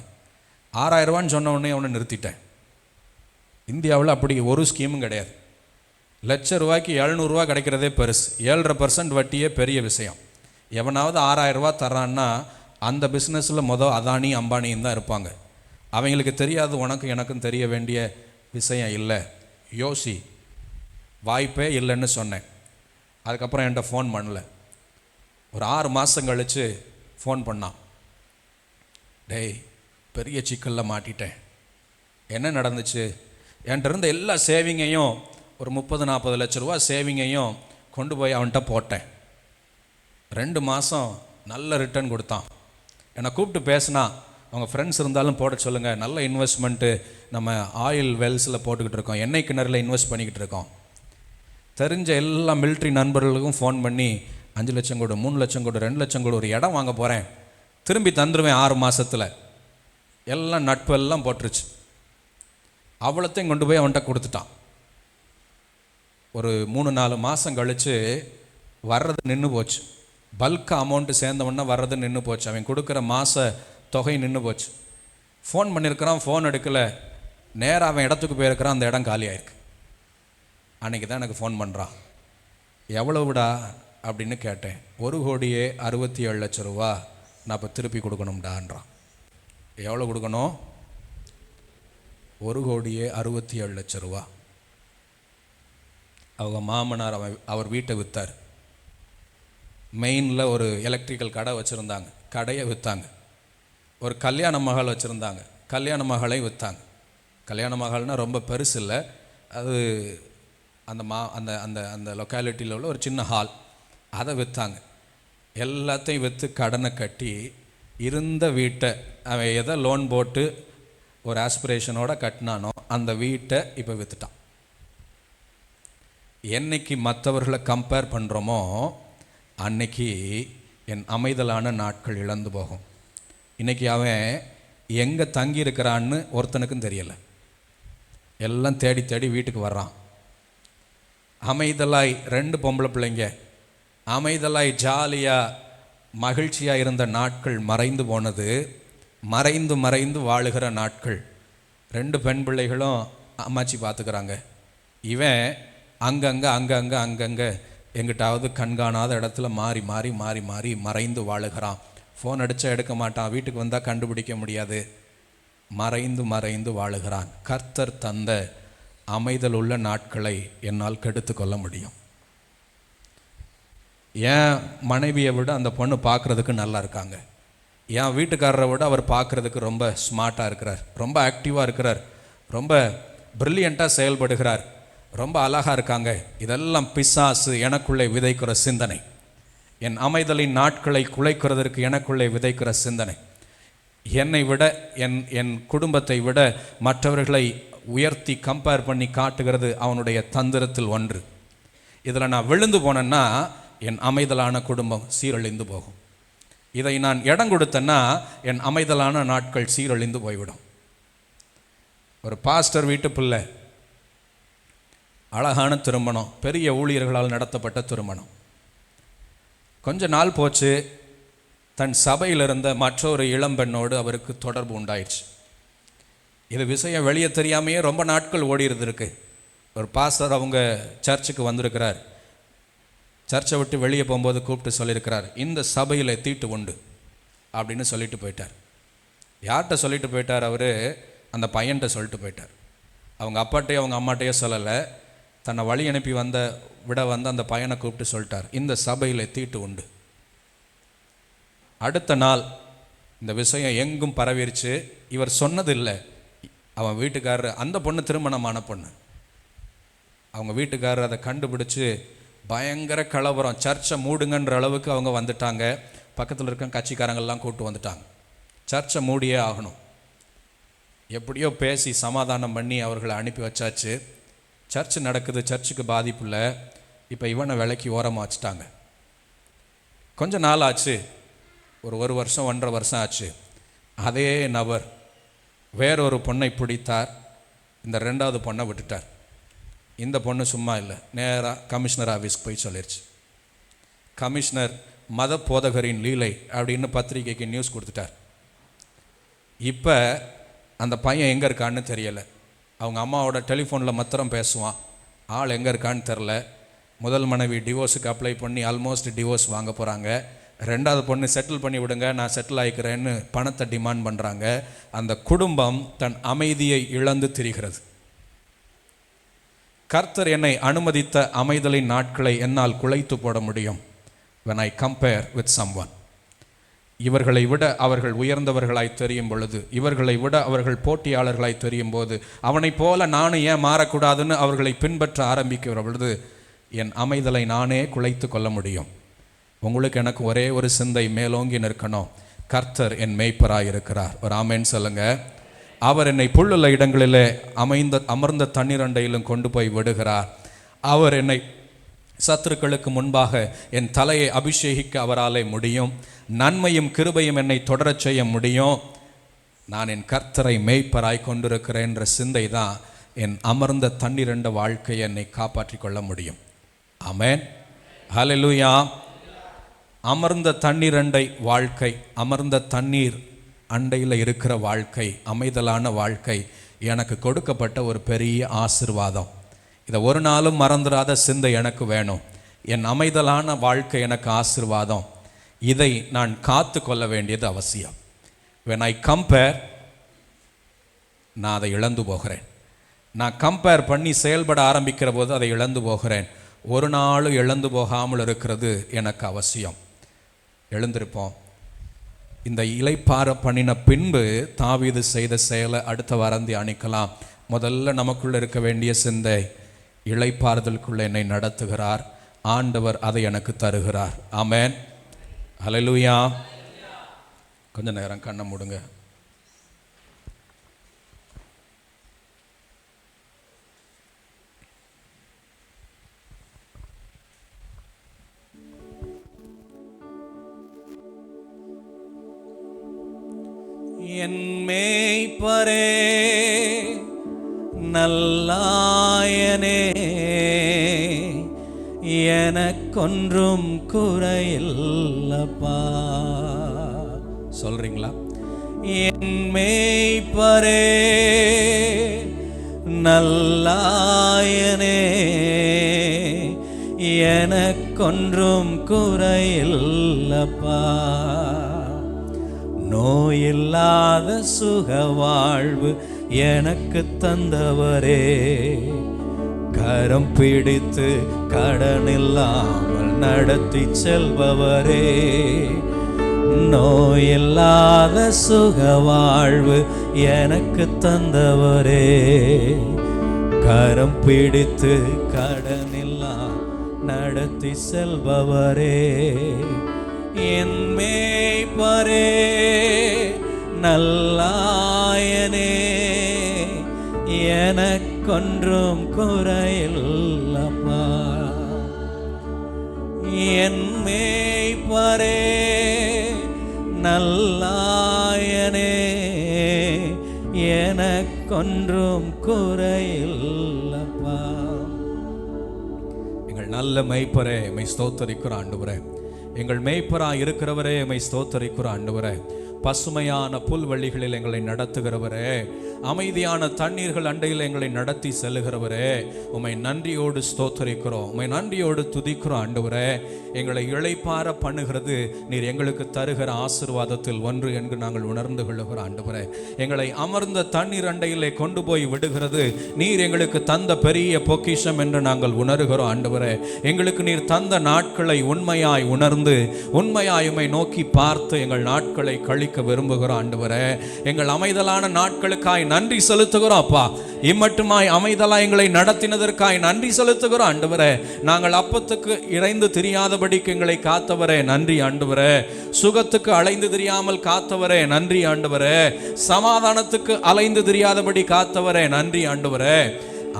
6,000 சொன்ன உடனே அவனை நிறுத்திட்டேன். இந்தியாவில் அப்படி ஒரு ஸ்கீமும் கிடையாது. ₹1,00,000 ₹700 கிடைக்கிறதே பெருசு, 7.5% வட்டியே பெரிய விஷயம். எவனாவது ₹6,000 தர்றான்னா அந்த பிஸ்னஸில் அதானி அம்பானியும் தான் இருப்பாங்க. அவங்களுக்கு தெரியாது, உனக்கு எனக்கும் தெரிய வேண்டிய விஷயம் இல்லை, யோசி, வாய்ப்பே இல்லைன்னு சொன்னேன். அதுக்கப்புறம் என்கிட்ட ஃபோன் பண்ணல. ஒரு 6 மாதம் கழித்து ஃபோன் பண்ணான். டேய், பெரிய சிக்கலில் மாட்டிட்டேன், என்ன நடந்துச்சு? என்கிட்ட இருந்த எல்லா சேவிங்கையும், ஒரு 30-40 லட்ச ரூபா சேவிங்கையும் கொண்டு போய் அவன்கிட்ட போட்டேன். 2 மாதம் நல்ல ரிட்டர்ன் கொடுத்தான். என்னை கூப்பிட்டு பேசினா, அவங்க ஃப்ரெண்ட்ஸ் இருந்தாலும் போட சொல்லுங்கள், நல்ல இன்வெஸ்ட்மெண்ட்டு, நம்ம ஆயில் வெல்ஸில் போட்டுக்கிட்டு இருக்கோம், எண்ணெய் கிணறுல இன்வெஸ்ட் பண்ணிக்கிட்டு இருக்கோம். தெரிஞ்ச எல்லா மிலிட்ரி நண்பர்களுக்கும் ஃபோன் பண்ணி 5 லட்சம் கொடு, 3 லட்சம் கொடு, 2 லட்சம் கொடு, ஒரு இடம் வாங்க போகிறேன், திரும்பி தந்துடுவேன் 6 மாதத்தில், எல்லாம் நட்பு எல்லாம் போட்டுருச்சு. அவ்வளோத்தையும் கொண்டு போய் அவன்கிட்ட கொடுத்துட்டான். ஒரு 3-4 மாதம் கழித்து வர்றது நின்று போச்சு. பல்க் அமௌண்ட்டு சேர்ந்தவொன்னே வர்றது நின்று போச்சு. அவன் கொடுக்குற மாத தொகை நின்று போச்சு. ஃபோன் பண்ணியிருக்கிறான், ஃபோன் எடுக்கலை. நேராக அவன் இடத்துக்கு போயிருக்கிறான், அந்த இடம் காலியாயிருக்கு. அன்றைக்கி தான் எனக்கு ஃபோன் பண்ணுறான். எவ்வளவுடா அப்படின்னு கேட்டேன். ₹1,67,00,000 நான் இப்போ திருப்பி கொடுக்கணும்டான்றான். எவ்வளோ கொடுக்கணும்? ₹1,67,00,000. அவங்க மாமனார் அவர் வீட்டை விற்றார். மெயினில் ஒரு எலக்ட்ரிக்கல் கடை வச்சுருந்தாங்க, கடையை விற்றாங்க. ஒரு கல்யாண மகள் வச்சுருந்தாங்க, கல்யாண மகளை விற்றாங்க. கல்யாண மகள்னால் ரொம்ப பெருசு இல்லை, அது அந்த அந்த அந்த அந்த லொக்காலிட்டியில் உள்ள ஒரு சின்ன ஹால், அதை விற்றாங்க. எல்லாத்தையும் விற்று கடனை கட்டி இருந்த வீட்டை அவன் எதை லோன் போட்டு ஒரு ஆஸ்பிரேஷனோட கட்டினானோ அந்த வீட்டை இப்போ விற்றுட்டான். என்னைக்கு மற்றவர்களை கம்பேர் பண்ணுறோமோ அன்னைக்கு என் அமைதலான நாட்கள் இழந்து போகும். இன்றைக்கி அவன் எங்கே தங்கியிருக்கிறான்னு ஒருத்தனுக்கும் தெரியலை. எல்லாம் தேடி தேடி வீட்டுக்கு வர்றான். அமைதலாய் 2 பொம்பளை பிள்ளைங்க அமைதலாய் ஜாலியாக மகிழ்ச்சியாக இருந்த நாட்கள் மறைந்து போனது. மறைந்து மறைந்து வாழுகிற நாட்கள். 2 பெண் பிள்ளைகளும் அம்மாச்சி பார்த்துக்கிறாங்க. இவன் அங்கங்கே எங்கிட்டாவது கண்காணாத இடத்துல மாறி மாறி மாறி மாறி மறைந்து வாழுகிறான். ஃபோன் அடித்தா எடுக்க மாட்டான், வீட்டுக்கு வந்தால் கண்டுபிடிக்க முடியாது. மறைந்து மறைந்து வாழுகிறான். கர்த்தர் தந்த அமைதல் உள்ள நாட்களை என்னால் கெடுத்து கொள்ள முடியும். என் மனைவியை விட அந்த பொண்ணு பார்க்குறதுக்கு நல்லா இருக்காங்க. என் வீட்டுக்காரரை விட அவர் பார்க்குறதுக்கு ரொம்ப ஸ்மார்ட்டாக இருக்கிறார், ரொம்ப ஆக்டிவாக இருக்கிறார், ரொம்ப ப்ரில்லியண்ட்டாக செயல்படுகிறார், ரொம்ப அழகாக இருக்காங்க. இதெல்லாம் பிசாசு எனக்குள்ளே விதைக்கிற சிந்தனை. என் அமைதலின் நாட்களை குலைக்கிறதற்கு எனக்குள்ளே விதைக்கிற சிந்தனை. என்னை விட என் குடும்பத்தை விட மற்றவர்களை உயர்த்தி கம்பேர் பண்ணி காட்டுகிறது அவனுடைய தந்திரத்தில் ஒன்று. இதில் நான் விழுந்து போனேன்னா என் அமைதலான குடும்பம் சீரழிந்து போகும். இதை நான் இடம் கொடுத்தேன்னா என் அமைதலான நாட்கள் சீரழிந்து போய்விடும். ஒரு பாஸ்டர் வீட்டு பிள்ளை, அழகான திருமணம், பெரிய ஊழியர்களால் நடத்தப்பட்ட திருமணம். கொஞ்ச நாள் போச்சு, தன் சபையில் இருந்த மற்றொரு இளம்பெண்ணோடு அவருக்கு தொடர்பு உண்டாயிடுச்சு. இது விஷயம் வெளியே தெரியாமையே ரொம்ப நாட்கள் ஓடி இருந்திருக்கு. ஒரு பாஸ்டர் அவங்க சர்ச்சுக்கு வந்திருக்கிறார். சர்ச்சை விட்டு வெளியே போகும்போது கூப்பிட்டு சொல்லியிருக்கிறார், இந்த சபையில் தீட்டு உண்டு அப்படின்னு சொல்லிட்டு போயிட்டார். யார்கிட்ட சொல்லிட்டு போயிட்டார்? அவர் அந்த பையன்கிட்ட சொல்லிட்டு போயிட்டார். அவங்க அப்பாட்டையோ அவங்க அம்மாட்டையோ சொல்லலை, தன்னை வழி அனுப்பி விட அந்த பையனை கூப்பிட்டு சொல்லிட்டார், இந்த சபையில் தீட்டு உண்டு. அடுத்த நாள் இந்த விஷயம் எங்கும் பரவிருச்சு. இவர் சொன்னதில்லை, அவன் வீட்டுக்காரர், அந்த பொண்ணு திருமணமான பொண்ணு, அவங்க வீட்டுக்காரர் அதை கண்டுபிடிச்சு பயங்கர கலவரம், சர்ச்சை மூடுங்கன்ற அளவுக்கு அவங்க வந்துட்டாங்க. பக்கத்தில் இருக்க கட்சிக்காரங்கள்லாம் கூப்பிட்டு வந்துட்டாங்க. சர்ச்சை மூடியே ஆகணும். எப்படியோ பேசி சமாதானம் பண்ணி அவர்களை அனுப்பி வச்சாச்சு. சர்ச்சு நடக்குது, சர்ச்சுக்கு பாதிப்பு இல்லை. இப்போ இவனை விலைக்கு ஓரமாக வச்சுட்டாங்க. கொஞ்ச நாள் ஆச்சு, ஒரு வருஷம் 1.5 வருஷம் ஆச்சு. அதே நபர் வேறொரு பொண்ணை பிடித்தார். இந்த 2வது பொண்ணை விட்டுட்டார். இந்த பொண்ணு சும்மா இல்லை, நேராக கமிஷனர் ஆஃபீஸ்க்கு போய் சொல்லிருச்சு. கமிஷனர் மத போதகரின் லீலை அப்படின்னு பத்திரிகைக்கு நியூஸ் கொடுத்துட்டார். இப்போ அந்த பையன் எங்கே இருக்கான்னு தெரியலை. அவங்க அம்மாவோட டெலிஃபோனில் மாத்திரம் பேசுவான், ஆள் எங்கே இருக்கான்னு தெரில. முதல் மனைவி டிவோர்ஸுக்கு அப்ளை பண்ணி ஆல்மோஸ்ட் டிவோர்ஸ் வாங்க போகிறாங்க. 2வது பொண்ணு செட்டில் பண்ணி விடுங்க, நான் செட்டில் ஆகிக்கிறேன்னு பணத்தை டிமாண்ட் பண்ணுறாங்க. அந்த குடும்பம் தன் அமைதியை இழந்து திரிகிறது. கர்த்தர் என்னை அனுமதித்த அமைதலின் நாட்களை என்னால் குலைத்து போட முடியும் when I compare with someone. இவர்களை விட அவர்கள் உயர்ந்தவர்களாய் தெரியும் பொழுது, இவர்களை விட அவர்கள் போட்டியாளர்களாய் தெரியும் போது, அவனைப் போல நானும் ஏன் மாறக்கூடாதுன்னு அவர்களை பின்பற்ற ஆரம்பிக்கிற பொழுது என் அமைதலை நானே குலைத்து கொள்ள முடியும். உங்களுக்கு எனக்கு ஒரே ஒரு சிந்தை மேலோங்கி நிற்கணும், கர்த்தர் என் மேய்ப்பராய் இருக்கிறார். ஒரு ஆமேன் சொல்லுங்க. அவர் என்னை புல்லுள்ள இடங்களிலே அமர்ந்த தண்ணீர் அண்டையிலும் கொண்டு போய் விடுகிறார். அவர் என்னை சத்துருக்களுக்கு முன்பாக என் தலையை அபிஷேகிக்க அவராலே முடியும். நன்மையும் கிருபையும் என்னை தொடரச் செய்ய முடியும். நான் என் கர்த்தரை மேய்ப்பராய் கொண்டிருக்கிறேன் என்ற சிந்தை தான் என் அமர்ந்த தண்ணீரண்ட வாழ்க்கையை என்னை காப்பாற்றி கொள்ள முடியும். ஆமென், ஹல்லேலூயா. அமர்ந்த தண்ணீரண்டை வாழ்க்கை, அமர்ந்த தண்ணீர் அண்டையில் இருக்கிற வாழ்க்கை, அமைதலான வாழ்க்கை எனக்கு கொடுக்கப்பட்ட ஒரு பெரிய ஆசீர்வாதம். இதை ஒரு நாளும் மறந்துடாத சிந்தை எனக்கு வேணும். என் அமைதலான வாழ்க்கை எனக்கு ஆசீர்வாதம். இதை நான் காத்து கொள்ள வேண்டியது அவசியம். when I compare, நான் அதை இழந்து போகிறேன். நான் கம்பேர் பண்ணி செயல்பட ஆரம்பிக்கிற போது அதை இழந்து போகிறேன். ஒரு நாளும் இழந்து போகாமல் இருக்கிறது எனக்கு அவசியம். எழுந்திருப்போம். இந்த இளைப்பாற பண்ணின பின்பு தாவீது செய்த செயலை அடுத்த வாரம் தியானிக்கலாம். முதல்ல நமக்குள்ள இருக்க வேண்டிய சிந்தை, இளைப்பாறுதலுக்குள்ள என்னை நடத்துகிறார் ஆண்டவர், அதை எனக்கு தருகிறார். ஆமென், ஹல்லேலூயா. கொஞ்ச நேரம் கண்ணை மூடுங்க. என் மேய்ப்பரே நல்லாயனே, எனக்கொன்றும் குறையில்லப்பா. சொல்றீங்களா? என் மேய்ப்பரே நல்லாயனே, எனக்கொன்றும் குறையில்லப்பா. நோயில்லாத சுக வாழ்வு எனக்கு தந்தவரே, கரம் பிடித்து கடனில்லாமல் நடத்தி செல்பவரே. நோயில்லாத சுக வாழ்வு எனக்கு தந்தவரே, கரம் பிடித்து கடனில்லாமல் நடத்தி செல்பவரே. என் மேய்ப்பரே நல்லாயனே, எனக்கொன்றும் குறையில்லப்பா. என் மேய்ப்பரே நல்லாயனே, எனக்கொன்றும் குறையில்லப்பா. எங்கள் நல்ல மேய்ப்பரே உம்மை ஸ்தோத்தரிக்கிற ஆண்டவரே, எங்கள் மேய்ப்பராய் இருக்கிறவரே உம்மை ஸ்தோத்தரிக்கிற ஆண்டவரே. பசுமையான புல்வெளிகளில் எங்களை நடத்துகிறவரே, அமைதியான தண்ணீர்கள் அண்டையில் எங்களை நடத்தி செல்லுகிறவரே, உம்மை நன்றியோடு ஸ்தோத்தரிக்கிறோம், உம்மை நன்றியோடு துதிக்கிறோம் ஆண்டவரே. எங்களை இளைப்பார பண்ணுகிறது நீர் எங்களுக்கு தருகிற ஆசீர்வாதத்தில் ஒன்று என்று நாங்கள் உணர்ந்து கொள்ளுகிற ஆண்டவரே. எங்களை அமர்ந்த தண்ணீர் அண்டையிலே கொண்டு போய் விடுகிறது நீர் எங்களுக்கு தந்த பெரிய பொக்கிஷம் என்று நாங்கள் உணர்கிறோம் ஆண்டவரே. எங்களுக்கு நீர் தந்த நாட்களை உண்மையாய் உணர்ந்து உண்மையாய் உம்மை நோக்கி பார்த்து எங்கள் நாட்களை கழிக்க விரும்புகிறோம் ஆண்டவரே. எங்கள் அமைதலான நாட்களுக்காய் நன்றி செலுத்துகிறோம் அப்பா. இம்மட்டுமாய் அமைதலாய் எங்களை நடத்தினதற்காய் நன்றி செலுத்துகிறோம் ஆண்டவரே. நாங்கள் அப்பத்துக்கு இறைந்து தெரியாதபடிக்கு எங்களை காத்தவரே நன்றி ஆண்டவரே. சுகத்துக்கு அலைந்து தெரியாமல் காத்தவரே நன்றி ஆண்டவரே. சமாதானத்துக்கு அலைந்து தெரியாதபடி காத்தவரே நன்றி ஆண்டவரே.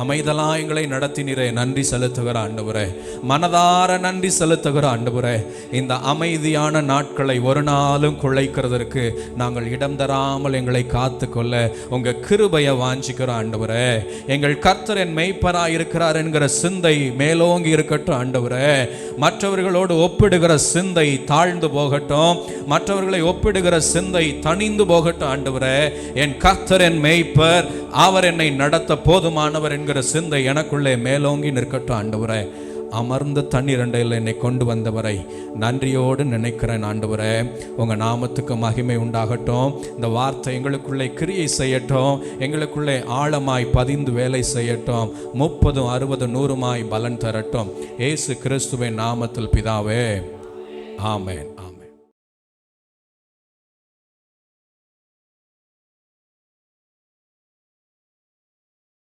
அமைதலா எங்களை நடத்தினீரே நன்றி செலுத்துகிற ஆண்டவரே. மனதார நன்றி செலுத்துகிற ஆண்டவரே. இந்த அமைதியான நாட்களை ஒரு நாளும் குலைக்கிறதற்கு நாங்கள் இடம் தராமல் எங்களை காத்து கொள்ள உங்க கிருபையை வாஞ்சிக்கிற ஆண்டவரே. எங்கள் கர்த்தர் என் மெய்ப்பராய் இருக்கிறார் என்கிற சிந்தை மேலோங்கி இருக்கட்டும் ஆண்டவரே. மற்றவர்களோடு ஒப்பிடுகிற சிந்தை தாழ்ந்து போகட்டும், மற்றவர்களை ஒப்பிடுகிற சிந்தை தணிந்து போகட்டும் ஆண்டவரே. என் கர்த்தர் என் மெய்ப்பர், அவர் என்னை நடத்த போதுமானவர் என்கிற சிந்தை எனக்குள்ளே மேலோங்கி நிற்கட்டும் ஆண்டவரே. அமர்ந்த தண்ணீர் அண்டையில் என்னை கொண்டு வந்தவரை நன்றியோடு நினைக்கிறேன் ஆண்டவரே. உங்க நாமத்துக்கு மகிமை உண்டாகட்டும். இந்த வார்த்தை எங்களுக்குள்ளே கிரியை செய்யட்டும், எங்களுக்குள்ளே ஆழமாய் பதிந்து வேலை செய்யட்டும். 30, 60, 100 பலன் தரட்டும். இயேசு கிறிஸ்துவின் நாமத்தில் பிதாவே, ஆமென்.